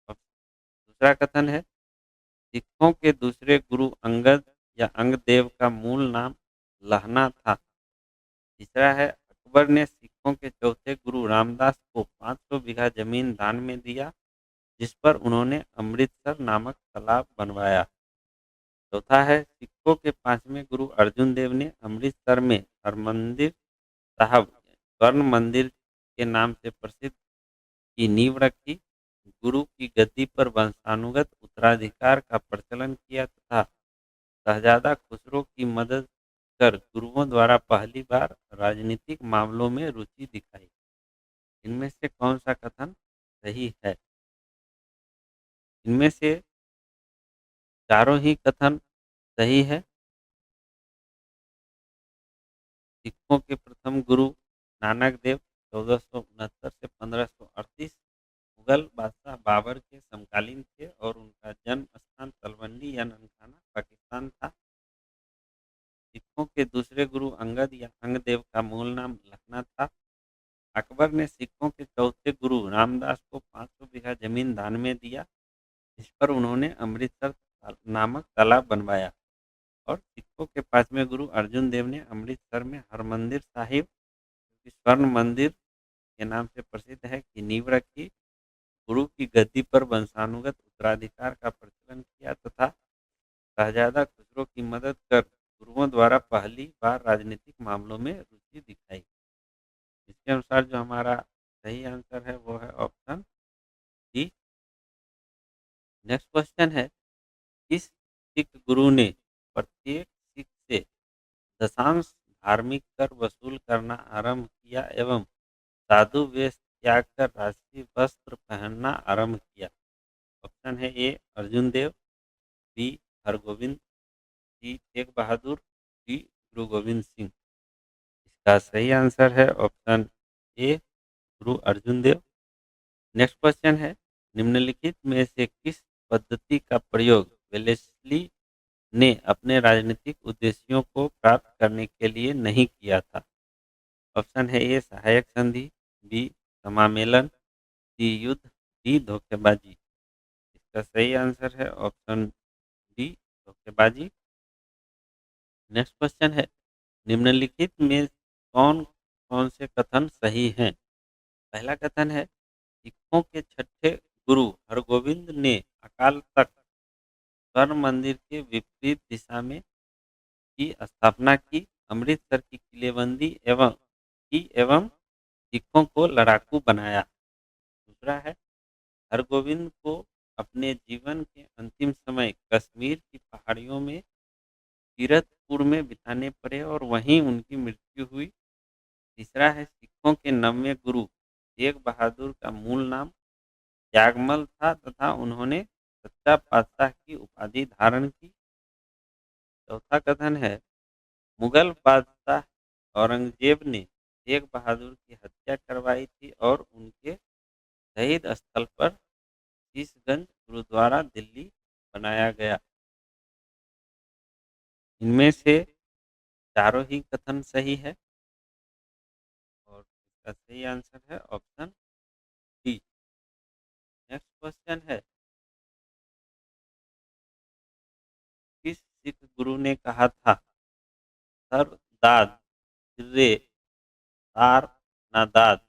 [SPEAKER 2] अब दूसरा कथन है, सिखों के दूसरे गुरु अंगद या अंगदेव का मूल नाम लहना था। तीसरा है, अकबर ने सिखों के चौथे गुरु रामदास को 500 बीघा जमीन दान में दिया जिस पर उन्होंने अमृतसर नामक तालाब बनवाया। चौथा है, सिखों के पांचवें गुरु अर्जुन देव ने अमृतसर में हरमंदिर साहब स्वर्ण मंदिर के नाम से प्रसिद्ध की नींव रखी। गुरु की गद्दी पर वंशानुगत उत्तराधिकार का प्रचलन किया तथा शहजादा खुसरो की मदद कर गुरुओं द्वारा पहली बार राजनीतिक मामलों में रुचि दिखाई। इनमें से कौन सा कथन सही है? इनमें से चारों ही कथन सही है। सिखों के प्रथम गुरु नानक देव 1469 से 1538 मुगल बादशाह बाबर के समकालीन थे और उनका जन्म स्थान तलवंडी या ननकाना पाकिस्तान था। सिखों के दूसरे गुरु अंगद या अंगदेव का मूल नाम लखना था। अकबर ने सिखों के चौथे गुरु रामदास को 500 बीघा जमीन दान में दिया जिस पर उन्होंने अमृतसर नामक तालाब बनवाया। और सिखों के पांचवें गुरु अर्जुन देव ने अमृतसर में हरमंदिर साहिब जो कि स्वर्ण मंदिर के नाम से प्रसिद्ध है की नींव रखी। गुरु की गद्दी पर वंशानुगत उत्तराधिकार का प्रचलन किया तथा शहजादा खुसरो की मदद कर गुरुओं द्वारा पहली बार राजनीतिक मामलों में रुचि दिखाई। इसके अनुसार जो हमारा सही आंसर है वो है ऑप्शन डी। नेक्स्ट क्वेश्चन है, किस सिख गुरु ने प्रत्येक सिख से दशांश धार्मिक कर वसूल करना आरंभ किया एवं साधु वेश त्याग कर राजसी वस्त्र पहनना आरंभ किया? ऑप्शन है ए अर्जुन देव, बी हरगोविंद, सी तेग बहादुर, डी गुरु गोविंद सिंह। इसका सही आंसर है ऑप्शन ए गुरु अर्जुन देव। नेक्स्ट क्वेश्चन है, निम्नलिखित में से किस पद्धति का प्रयोग वेलेस्ली ने अपने राजनीतिक उद्देश्यों को प्राप्त करने के लिए नहीं किया था? ऑप्शन है ए सहायक संधि, बी समामेलन, सी युद्ध, डी धोखेबाजी। इसका सही आंसर है ऑप्शन डी धोखेबाजी। नेक्स्ट क्वेश्चन है, निम्नलिखित में कौन कौन से कथन सही हैं? पहला कथन है, सिखों के छठे गुरु हरगोविंद ने अकाल तख्त स्वर्ण मंदिर के विपरीत दिशा में की स्थापना की, अमृतसर की किलेबंदी एवं सिखों को लड़ाकू बनाया। दूसरा है, हरगोविंद को अपने जीवन के अंतिम समय कश्मीर की पहाड़ियों में कीरतपुर में बिताने पड़े और वहीं उनकी मृत्यु हुई। तीसरा है, सिखों के नवें गुरु तेग बहादुर का मूल नाम त्यागमल था तथा उन्होंने सच्चा पातशाह की उपाधि धारण की। चौथा कथन है, मुगल बादशाह औरंगजेब ने तेग बहादुर की हत्या करवाई थी और उनके शहीद स्थल पर शीशगंज गुरुद्वारा दिल्ली बनाया गया। इनमें से चारों ही कथन सही है।
[SPEAKER 1] इसका सही आंसर है ऑप्शन डी। नेक्स्ट क्वेश्चन है, किस सिख गुरु ने कहा था, सर दाद रे तार ना दाद,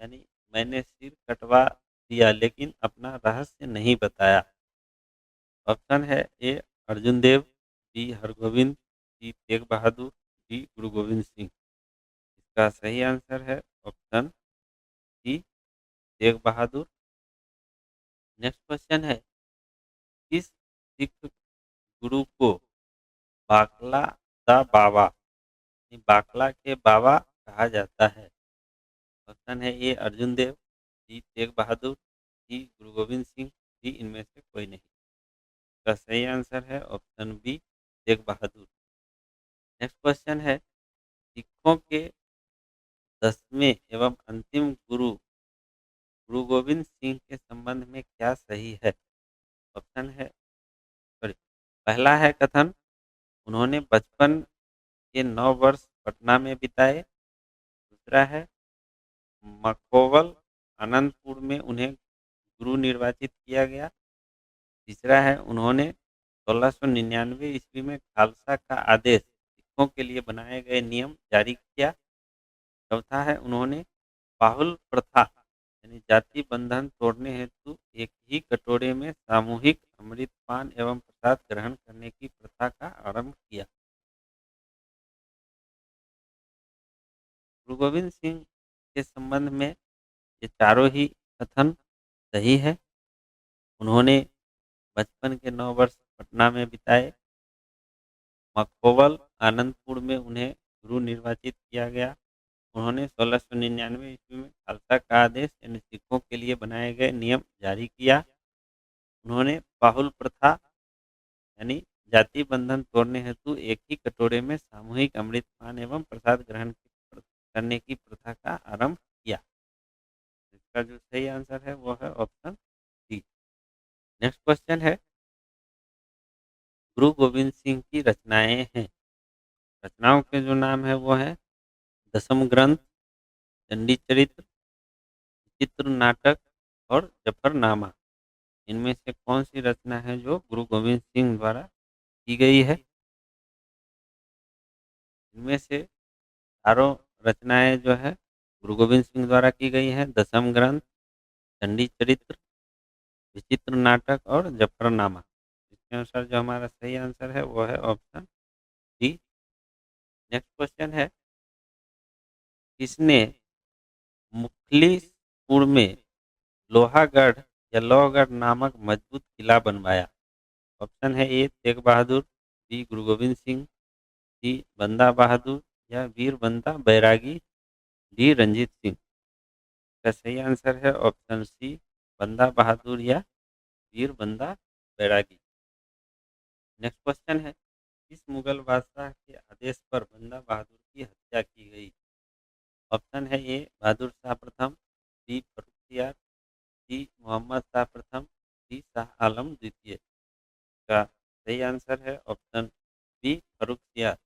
[SPEAKER 1] यानी मैंने सिर कटवा दिया लेकिन अपना रहस्य नहीं बताया। ऑप्शन है ए अर्जुन देव, बी हरगोविंद, सी तेग बहादुर, डी गुरु गोविंद सिंह। इसका सही आंसर है ऑप्शन सी तेग बहादुर। नेक्स्ट क्वेश्चन है, किस सिख गुरु को बाकला दा बाबा, यानी बाकला के बाबा कहा जाता है। ऑप्शन है ए अर्जुन देव, बी तेग बहादुर, सी गुरु गोविंद सिंह, डी इनमें से कोई नहीं। इसका सही आंसर है option B Tegh Bahadur. Next question है, सिखों के 10वें एवं अंतिम गुरु गुरु गोविंद सिंह के संबंध में क्या सही है। ऑप्शन है, सॉरी, पहला है कथन, उन्होंने बचपन के 9 वर्ष पटना में बिताए। दूसरा है, मखोवल आनंदपुर में उन्हें गुरु निर्वाचित किया गया। तीसरा है, उन्होंने 1699 ईस्वी में खालसा का आदेश सिखों के लिए बनाए गए नियम जारी किया। चौथा है, उन्होंने बाहुल प्रथा यानी जाति बंधन तोड़ने हेतु एक ही कटोरे में सामूहिक अमृतपान एवं प्रसाद ग्रहण करने की प्रथा का आरंभ किया। गुरु गोविंद सिंह के संबंध में ये चारों ही कथन सही है। उन्होंने बचपन के 9 वर्ष पटना में बिताए। मखोवल आनंदपुर में उन्हें गुरु निर्वाचित किया गया। उन्होंने 1699 ईस्वी में खालसा का आदेश यानी सिखों के लिए बनाए गए नियम जारी किया। उन्होंने बाहुल प्रथा यानी जाति बंधन तोड़ने हेतु एक ही कटोरे में सामूहिक अमृतपान एवं प्रसाद ग्रहण करने की प्रथा का आरंभ किया। इसका जो सही आंसर है वो है ऑप्शन डी। नेक्स्ट क्वेश्चन है, गुरु गोविंद सिंह की रचनाएं हैं। रचनाओं के जो नाम है वो है दसम ग्रंथ, चंडी चरित्र, चित्र नाटक और जफरनामा। इनमें से कौन सी रचना है जो गुरु गोविंद सिंह द्वारा की गई है। इनमें से चारों रचनाएं जो है गुरु गोविंद सिंह द्वारा की गई है। दसम ग्रंथ, चंडी चरित्र, विचित्र नाटक और जफरनामा। इसके अनुसार जो हमारा सही आंसर है वो है ऑप्शन डी। नेक्स्ट क्वेश्चन है, किसने मुखलिसपुर में लोहागढ़ या लोहगढ़ नामक मजबूत किला बनवाया। ऑप्शन है ए तेग बहादुर, बी गुरु गोविंद सिंह, सी बंदा बहादुर या वीर बंदा बैरागी, डी रंजीत सिंह। का सही आंसर है ऑप्शन सी बंदा बहादुर या वीर बंदा बैरागी। नेक्स्ट क्वेश्चन है, किस मुगल बादशाह के आदेश पर बंदा बहादुर की हत्या की गई। ऑप्शन है ए बहादुर शाह प्रथम, बी फर्रुखियार, सी मोहम्मद शाह प्रथम, डी शाह आलम द्वितीय। का सही आंसर है ऑप्शन बी फर्रुखियार।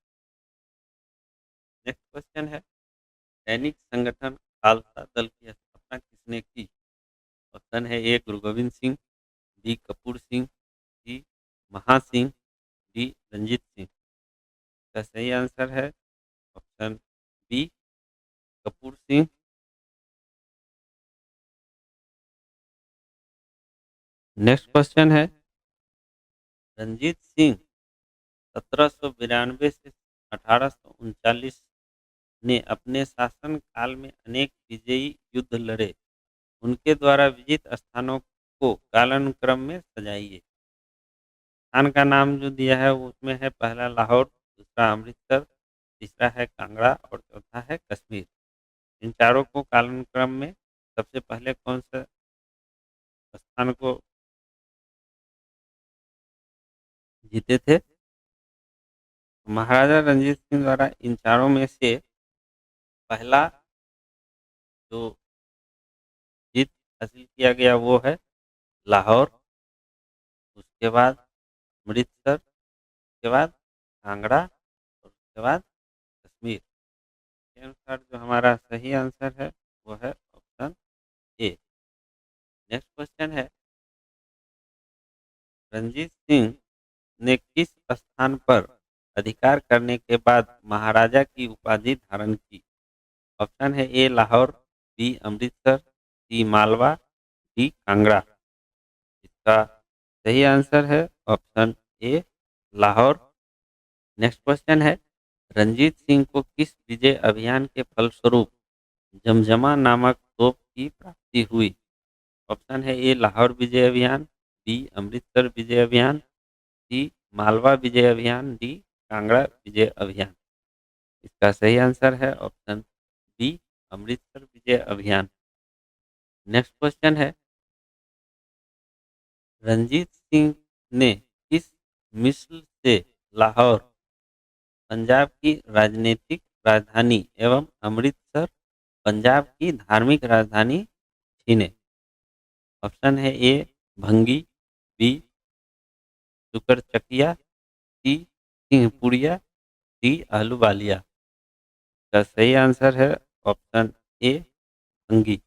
[SPEAKER 1] नेक्स्ट क्वेश्चन है, सैनिक संगठन खालसा दल की स्थापना किसने की। ऑप्शन है A Guru Gobind Singh, B Kapur Singh, C Maha Singh, D Ranjit Singh. का सही आंसर है option B Kapur Singh. Next question है, रंजीत सिंह 1792 से 1839 ने अपने शासन काल में अनेक विजयी युद्ध लड़े। उनके द्वारा विजित स्थानों को कालानुक्रम में सजाइए। स्थान का नाम जो दिया है वो उसमें है, पहला लाहौर, दूसरा अमृतसर, तीसरा है कांगड़ा और चौथा है कश्मीर। इन चारों को कालानुक्रम में सबसे पहले कौन सा स्थान को जीते थे। महाराजा रंजीत सिंह द्वारा इन चारों में से पहला जो जीत हासिल किया गया वो है लाहौर, उसके बाद अमृतसर, उसके बाद कांगड़ा और उसके बाद कश्मीर। के अनुसार अनुसार जो हमारा सही आंसर है वो है ऑप्शन ए। नेक्स्ट क्वेश्चन है, रंजीत सिंह ने किस स्थान पर अधिकार करने के बाद महाराजा की उपाधि धारण की? ऑप्शन है ए लाहौर, बी अमृतसर, सी मालवा, डी कांगड़ा। इसका सही आंसर है ऑप्शन ए लाहौर। नेक्स्ट क्वेश्चन है, रंजीत सिंह को किस विजय अभियान के फलस्वरूप जमजमा नामक तोप की प्राप्ति हुई? ऑप्शन है ए लाहौर विजय अभियान, बी अमृतसर विजय अभियान, सी मालवा विजय अभियान, डी कांगड़ा विजय अभियान। इसका सही आंसर है ऑप्शन बी अमृतसर विजय अभियान। नेक्स्ट क्वेश्चन है, रंजीत सिंह ने किस मिस्र से लाहौर पंजाब की राजनीतिक राजधानी एवं अमृतसर पंजाब की धार्मिक राजधानी छीने? ऑप्शन है ए भंगी, बी सुकरचकिया, सी सिंहपुरिया, डी आहलूवालिया। का सही आंसर है ऑप्शन ए भंगी।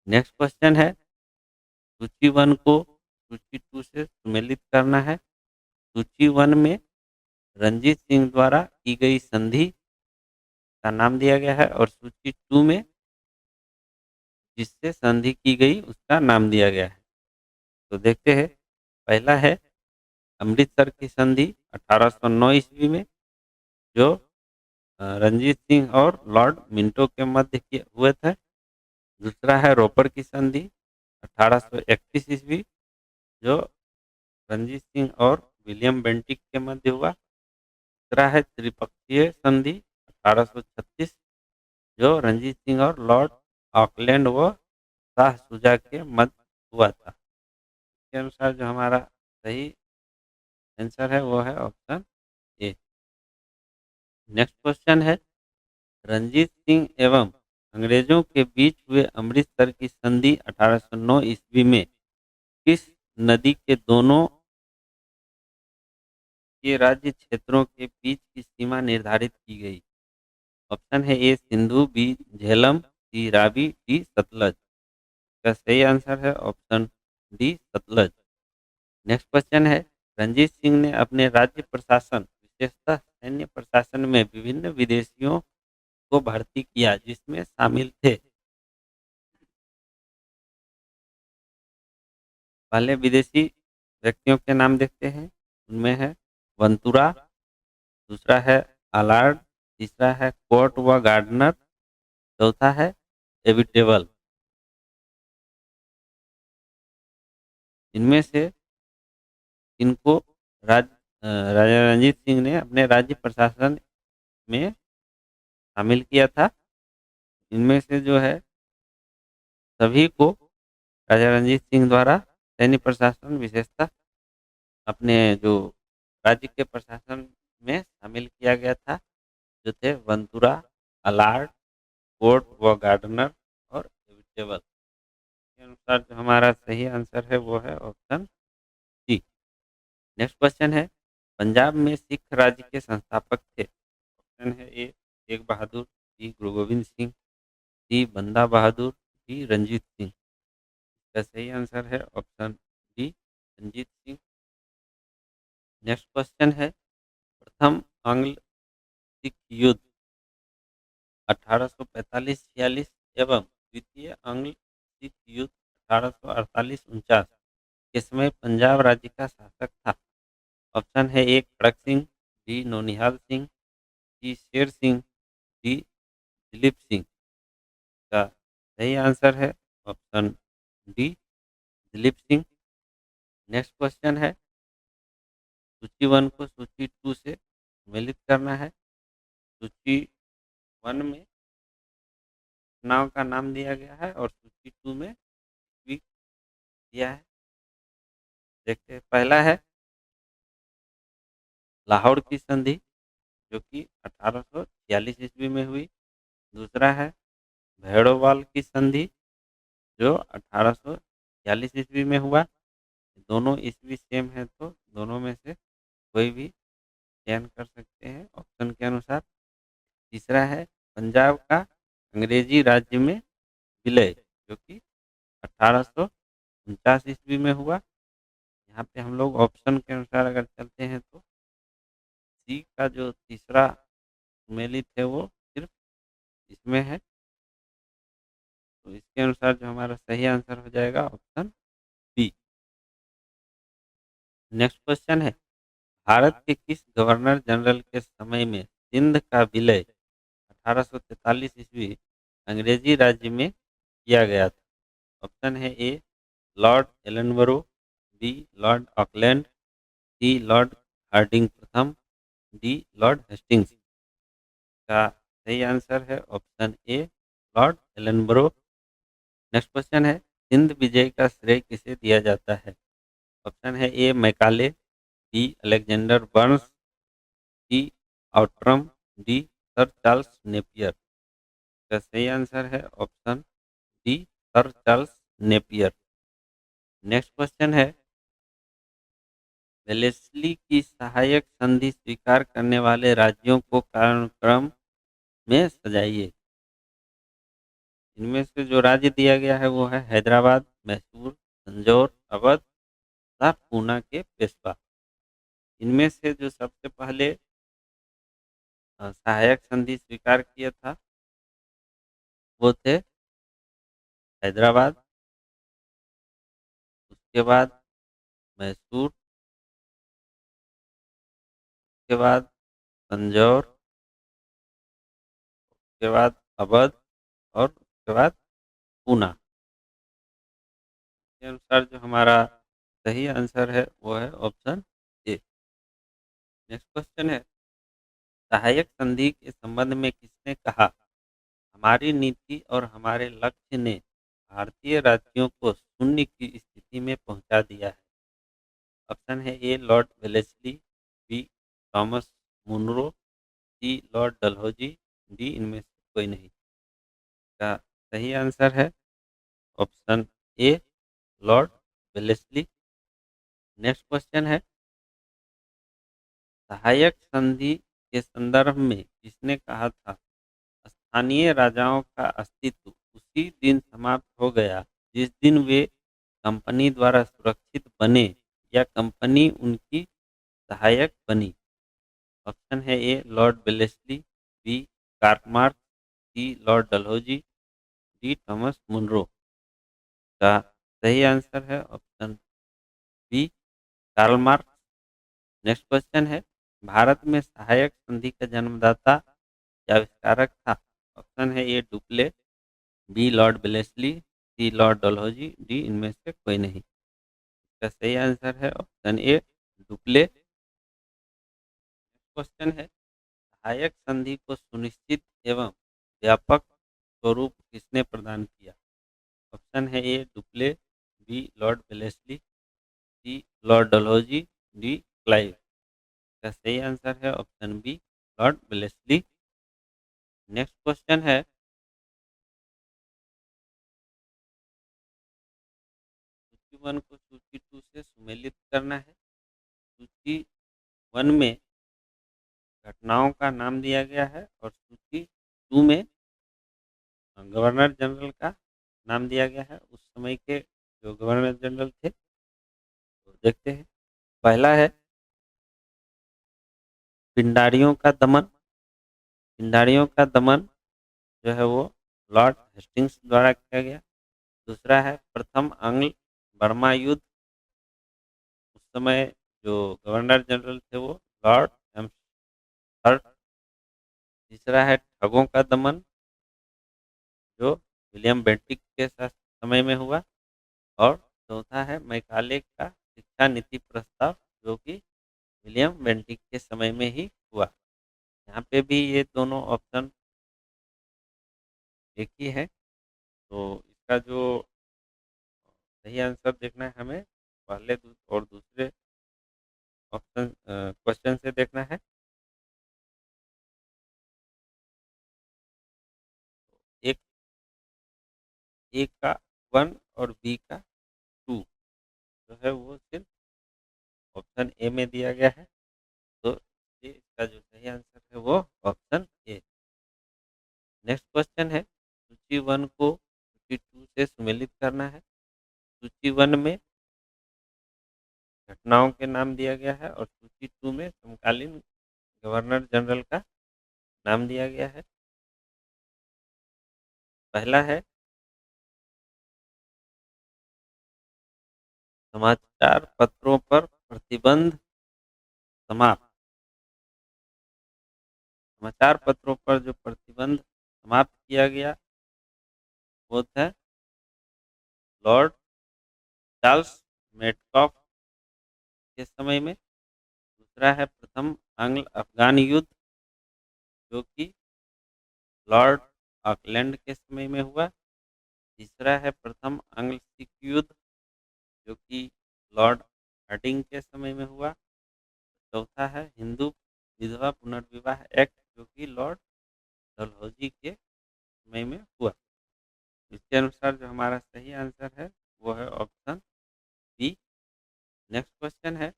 [SPEAKER 1] नेक्स्ट क्वेश्चन है, सूची वन को सूची टू से सुमेलित करना है। सूची वन में रंजीत सिंह द्वारा की गई संधि का नाम दिया गया है और सूची टू में जिससे संधि की गई उसका नाम दिया गया है। तो देखते हैं, पहला है अमृतसर की संधि 1809 ईस्वी में, जो रंजीत सिंह और लॉर्ड मिंटो के मध्य हुए थे। दूसरा है रोपड़ की संधि 1831 ईस्वी, जो रंजीत सिंह और विलियम बेंटिक के मध्य हुआ। तीसरा है त्रिपक्षीय संधि 1836, जो रंजीत सिंह और लॉर्ड ऑकलैंड व शाह शुजा के मध्य हुआ था। इसके अनुसार जो हमारा सही आंसर है वो है ऑप्शन ए। नेक्स्ट क्वेश्चन है, रंजीत सिंह एवं अंग्रेजों के बीच हुए अमृतसर की संधि 1809 ईस्वी में किस नदी के दोनों के राज्य क्षेत्रों के बीच की सीमा निर्धारित की गई? ऑप्शन है ए सिंधु, बी झेलम, सी रावी, डी सतलज। इसका सही आंसर है option D Sutlej. Next question है, रंजीत सिंह ने अपने राज्य प्रशासन विशेषतः सैन्य प्रशासन में विभिन्न विदेशियों को भर्ती किया जिसमें शामिल थे। पहले विदेशी व्यक्तियों के नाम देखते हैं, उनमें है वंतुरा, दूसरा है अलार्ड, तीसरा है कोर्ट व गार्डनर, चौथा है एविटेबल। इनमें से इनको राजा रंजीत सिंह ने अपने राज्य प्रशासन में शामिल किया था। इनमें से जो है सभी को राजा रंजीत सिंह द्वारा सैन्य प्रशासन विशेषतः अपने जो राज्य के प्रशासन में शामिल किया गया था, जो थे वंतुरा, अलार्ड, कोर्ट व गार्डनर और एविटेबल। के अनुसार जो हमारा सही आंसर है वो है ऑप्शन सी। नेक्स्ट क्वेश्चन है, पंजाब में सिख राज्य के संस्थापक थे। ऑप्शन है ए तेग बहादुर, बी गुरु गोविंद सिंह, सी बंदा बहादुर, डी रंजीत सिंह। इसका सही आंसर है option D Ranjit Singh. Next question है, प्रथम आंग्ल सिख युद्ध 1845-46 एवं द्वितीय आंग्ल सिख युद्ध 1848-49 के समय पंजाब राज्य का शासक था। ऑप्शन है ए खड़क Singh, B नौनिहाल Singh, C Sher Singh, D Dilip Singh. का सही आंसर है option D Dilip Singh. Next question है, सूची वन को सूची टू से सम्मिलित करना है। सूची वन में नाव का नाम दिया गया है और सूची टू में भी दिया है। देखते हैं, पहला है लाहौर की संधि, जो कि 1846 ईस्वी में हुई। दूसरा है भैड़ोवाल की संधि, जो 1846 ईस्वी में हुआ। दोनों ईस्वी सेम है तो दोनों में से कोई भी चयन कर सकते हैं ऑप्शन के अनुसार। तीसरा है पंजाब का अंग्रेजी राज्य में विलय, जो कि 1849 ईस्वी में हुआ। यहाँ पे हम लोग ऑप्शन के अनुसार अगर चलते हैं तो सी का जो तीसरा सुमेलित है वो सिर्फ इसमें है। तो इसके अनुसार जो हमारा सही आंसर हो जाएगा ऑप्शन बी। नेक्स्ट क्वेश्चन है, भारत के किस गवर्नर जनरल के समय में सिंध का विलय 1843 ईस्वी अंग्रेजी राज्य में किया गया था? ऑप्शन है A Lord Ellenborough, B Lord Auckland, C Lord Hardinge प्रथम, डी लॉर्ड हेस्टिंग्स। का सही आंसर है option A Lord Ellenborough. Next question है, सिंध विजय का श्रेय किसे दिया जाता है? ऑप्शन है A Macaulay, B Alexander Burnes, C Outram, D Sir Charles Napier. का सही आंसर है option D Sir Charles Napier. Next question है, वेलेस्ली की सहायक संधि स्वीकार करने वाले राज्यों को कालक्रम में सजाइए। इनमें से जो राज्य दिया गया है वो है हैदराबाद, मैसूर, तंजौर, अवध तथा पूना के पेशवा। इनमें से जो सबसे पहले सहायक संधि स्वीकार किया था वो थे हैदराबाद, उसके बाद मैसूर, उसके बाद तंजौर, उसके बाद अवध और उसके बाद पूना। के अनुसार जो हमारा सही आंसर है वो है ऑप्शन ए। नेक्स्ट क्वेश्चन है, सहायक संधि के संबंध में किसने कहा, हमारी नीति और हमारे लक्ष्य ने भारतीय राज्यों को शून्य की स्थिति में पहुंचा दिया है? ऑप्शन है A Lord Wellesley, B Thomas Munro, C Lord Dalhousie, D इनमें से कोई नहीं। का सही आंसर है option A Lord Wellesley. Next question है, सहायक संधि के संदर्भ में किसने कहा था, स्थानीय राजाओं का अस्तित्व उसी दिन समाप्त हो गया जिस दिन वे कंपनी द्वारा सुरक्षित बने या कंपनी उनकी सहायक बनी? ऑप्शन है A Lord Wellesley, B Karl Marx, C Lord Dalhousie, D Thomas Munro. का सही आंसर है option B Karl Marx. Next question है, भारत में सहायक संधि का जन्मदाता या आविष्कारक था? ऑप्शन है A Dupleix, B Lord Wellesley, C Lord Dalhousie, D इनमें से कोई नहीं। इसका सही आंसर है ऑप्शन ए डुप्ले। क्वेश्चन है, सहायक संधि को सुनिश्चित एवं व्यापक स्वरूप किसने प्रदान किया? ऑप्शन है A Dupleix, B Lord Wellesley, C Lord Dalhousie, D Clive. का सही आंसर है option B Lord Wellesley. Next question है, सूची वन को सूची टू से सुमेलित करना है। सूची वन में घटनाओं का नाम दिया गया है और सूची टू में गवर्नर जनरल का नाम दिया गया है, उस समय के जो गवर्नर जनरल थे। तो देखते हैं, पहला है पिंडारियों का दमन। पिंडारियों का दमन जो है वो लॉर्ड हेस्टिंग्स द्वारा किया गया। दूसरा है प्रथम आंग्ल बर्मा युद्ध, उस समय जो गवर्नर जनरल थे वो लॉर्ड एम्सहर्स्ट। तीसरा है ठगों का दमन, जो विलियम बेंटिक के समय में हुआ। और चौथा है मैकाले का शिक्षा नीति प्रस्ताव, जो कि विलियम बेंटिक के समय में ही हुआ। यहाँ पे भी ये दोनों ऑप्शन एक ही है। तो इसका जो सही आंसर देखना है हमें, पहले और दूसरे ऑप्शन क्वेश्चन से देखना है। एक ए का वन और बी का टू जो है वो सिर्फ ऑप्शन ए में दिया गया है। तो ये इसका जो सही आंसर है वो ऑप्शन ए।
[SPEAKER 2] क्वेश्चन है, सूची 1 को सूची 2 से सुमेलित करना है। सूची 1 में घटनाओं के नाम दिया गया है और सूची 2 में समकालीन गवर्नर जनरल का नाम दिया गया है। पहला है समाचार पत्रों पर प्रतिबंध समाप्त। समाचार पत्रों पर जो प्रतिबंध समाप्त किया गया वो था लॉर्ड चार्ल्स मेटकॉफ के समय में। दूसरा है प्रथम आंग्ल अफगान युद्ध जो कि लॉर्ड ऑकलैंड के समय में हुआ। तीसरा है प्रथम आंग्ल सिख युद्ध जो कि लॉर्ड हार्डिंग के समय में हुआ। चौथा है हिंदू विधवा पुनर्विवाह एक्ट जो कि लॉर्ड डलहौजी के समय में हुआ। इसके अनुसार जो हमारा सही आंसर है वो है ऑप्शन बी। नेक्स्ट क्वेश्चन है,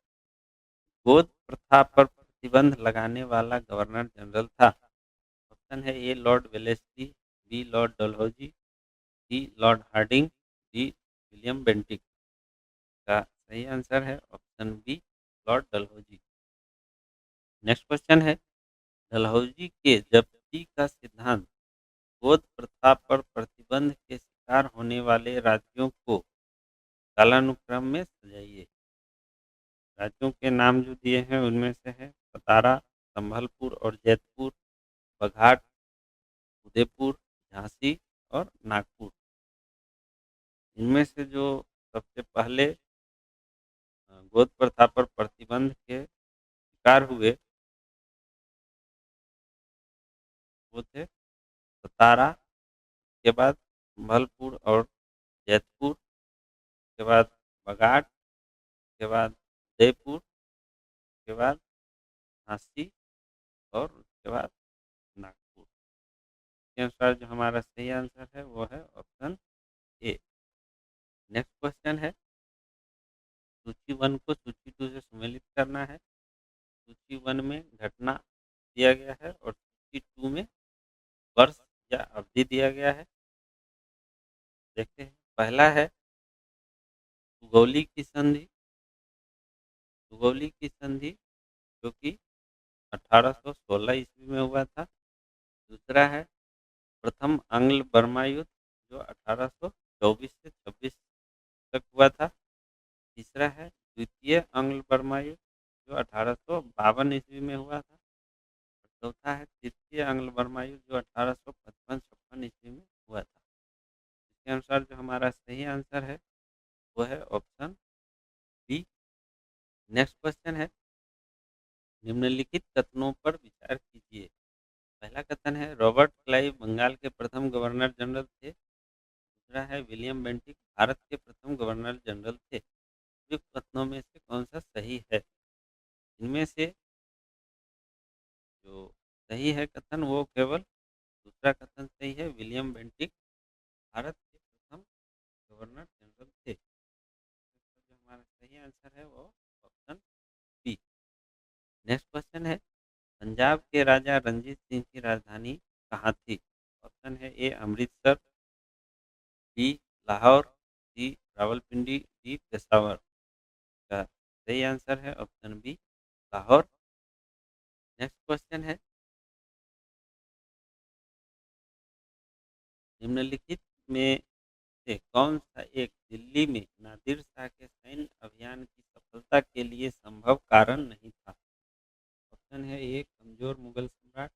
[SPEAKER 2] गोद प्रथा पर प्रतिबंध लगाने वाला गवर्नर जनरल था। ऑप्शन है A Lord Wellesley, B Lord Dalhousie, C Lord Hardinge, D William Bentinck. का सही आंसर है option B Lord Dalhousie. Next question है, डलहौजी के जब्ती का सिद्धांत गोद प्रथा पर प्रतिबंध के शिकार होने वाले राज्यों को कालानुक्रम में सजाइए। राज्यों के नाम जो दिए हैं उनमें से है सतारा, संभलपुर और जैतपुर, बघाट, उदयपुर, झांसी और नागपुर। इनमें से जो सबसे पहले गोद प्रथा पर प्रतिबंध के शिकार हुए वो थे सतारा, के बाद संभलपुर और जैतपुर, के बाद बघाट, के बाद उदयपुर, के बाद झांसी और उसके बाद नागपुर। के अनुसार जो हमारा सही आंसर है वो है ऑप्शन ए। नेक्स्ट क्वेश्चन है, सूची 1 को सूची 2 से सुमेलित करना है। सूची 1 में घटना दिया गया है और सूची 2 में वर्ष या अवधि दिया गया है। देखते हैं, पहला है सुगौली की संधि। सुगौली की संधि जो कि 1816 ईस्वी में हुआ था। दूसरा है प्रथम आंग्ल बर्मा युद्ध जो 1824 से 26 तक हुआ था। तीसरा है द्वितीय आंग्ल बर्मा युद्ध जो 1852 ईस्वी में हुआ था। और चौथा है तृतीय आंग्ल बर्मा युद्ध जो 1855-56 ईस्वी में हुआ था। इसके अनुसार जो हमारा सही आंसर है वो है ऑप्शन बी। नेक्स्ट क्वेश्चन है, निम्नलिखित कथनों पर विचार कीजिए। पहला कथन है रॉबर्ट क्लाइव बंगाल के प्रथम गवर्नर जनरल थे। दूसरा है विलियम बेंटिक भारत के प्रथम गवर्नर जनरल थे। उपयुक्त कथनों में से कौन सा सही है? इनमें से जो सही है कथन वो केवल दूसरा कथन सही है, विलियम बेंटिक भारत के प्रथम गवर्नर जनरल थे। जो हमारा सही आंसर है वो ऑप्शन बी। नेक्स्ट क्वेश्चन है, पंजाब के राजा रंजीत सिंह की राजधानी कहाँ थी? ऑप्शन है A Amritsar, B Lahore, C Rawalpindi, D Peshawar. का सही आंसर है option B Lahore. Next question है, निम्नलिखित में से कौन सा एक दिल्ली में नादिर शाह के सैन्य अभियान की सफलता के लिए संभव कारण नहीं था? ऑप्शन है ए कमजोर मुगल सम्राट,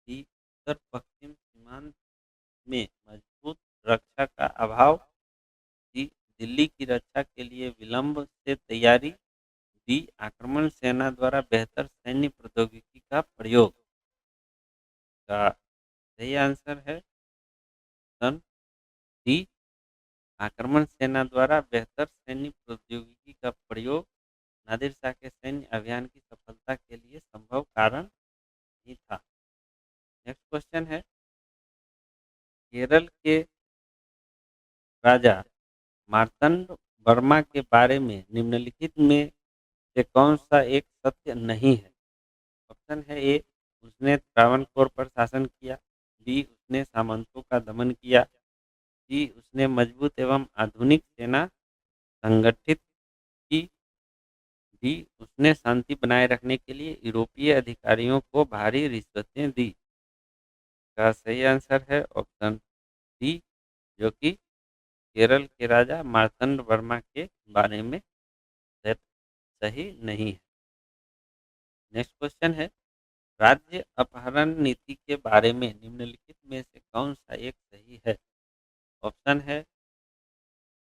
[SPEAKER 2] बी उत्तर पश्चिम सीमांत में मजबूत रक्षा का अभाव, सी दिल्ली की रक्षा के लिए विलंब से तैयारी, डी आक्रमण सेना द्वारा बेहतर सैन्य प्रौद्योगिकी का प्रयोग। का सही आंसर है ऑप्शन डी आक्रमण सेना द्वारा बेहतर सैन्य प्रौद्योगिकी का प्रयोग नादिर शाह के सैन्य अभियान की सफलता के लिए संभव कारण नहीं था। नेक्स्ट क्वेश्चन है, केरल के राजा मार्तंड वर्मा के बारे में निम्नलिखित में से कौन सा एक सत्य नहीं है? ऑप्शन है ए उसने त्रावणकोर पर शासन किया,
[SPEAKER 1] डी उसने सामंतों का दमन किया, सी उसने मजबूत एवं आधुनिक सेना संगठित की, डी उसने शांति बनाए रखने के लिए यूरोपीय अधिकारियों को भारी रिश्वतें दी। का सही आंसर है ऑप्शन डी, जो कि केरल के राजा मार्तंड वर्मा के बारे में सही नहीं है। नेक्स्ट क्वेश्चन है, राज्य अपहरण नीति के बारे में निम्नलिखित में से कौन सा एक सही है? ऑप्शन है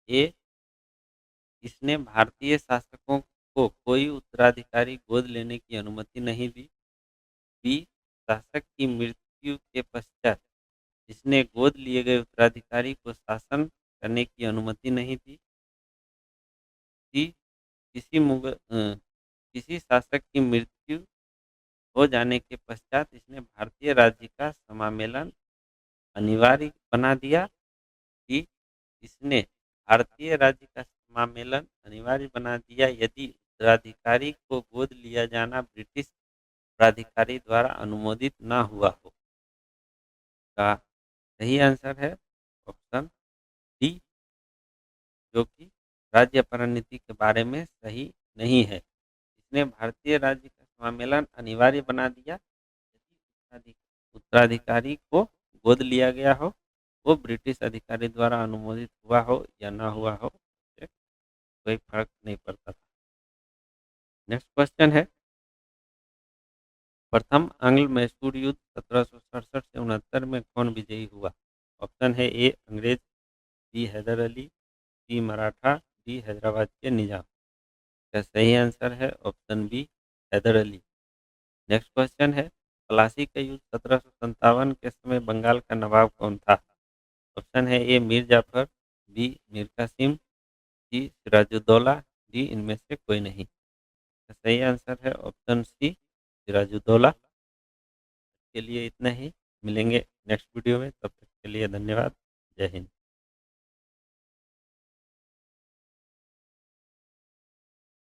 [SPEAKER 1] ए, इसने भारतीय शासकों को कोई उत्तराधिकारी गोद लेने की अनुमति नहीं दी, बी, शासक की मृत्यु के पश्चात इसने गोद लिए गए उत्तराधिकारी को शासन करने की अनुमति नहीं दी, सी, किसी शासक की मृत्यु हो जाने के पश्चात इसने भारतीय राज्य का समामेलन अनिवार्य बना दिया, डी, इसने भारतीय राज्य का समामेलन अनिवार्य बना दिया यदि उत्तराधिकारी को गोद लिया जाना ब्रिटिश प्राधिकारी द्वारा अनुमोदित न हुआ हो। का सही आंसर है ऑप्शन डी, जो कि राज्य अपहरण नीति के बारे में सही नहीं है। इसने भारतीय राज्य का समामेलन अनिवार्य बना दिया यदि उत्तराधिकारी को गोद लिया गया हो, वो ब्रिटिश अधिकारी द्वारा अनुमोदित हुआ हो या ना हुआ हो, उससे कोई फर्क नहीं पड़ता था। नेक्स्ट क्वेश्चन है, प्रथम आंग्ल मैसूर युद्ध 1767 से 69 में कौन विजयी हुआ? ऑप्शन है ए, अंग्रेज, B, Haidar Ali, C, Maratha, D, Hyderabad के निजाम। का सही आंसर है option B, Haidar Ali. Next question है, प्लासी का युद्ध 1757 के समय बंगाल का नवाब कौन था? ऑप्शन है ए, मीर जाफर, बी, मीर कासिम, सी, सिराजुद्दौला, डी, इनमें से कोई नहीं। का सही आंसर है ऑप्शन सी, सिराजुद्दौला। के लिए इतना ही, मिलेंगे नेक्स्ट वीडियो में, तब तक के लिए धन्यवाद। जय हिंद।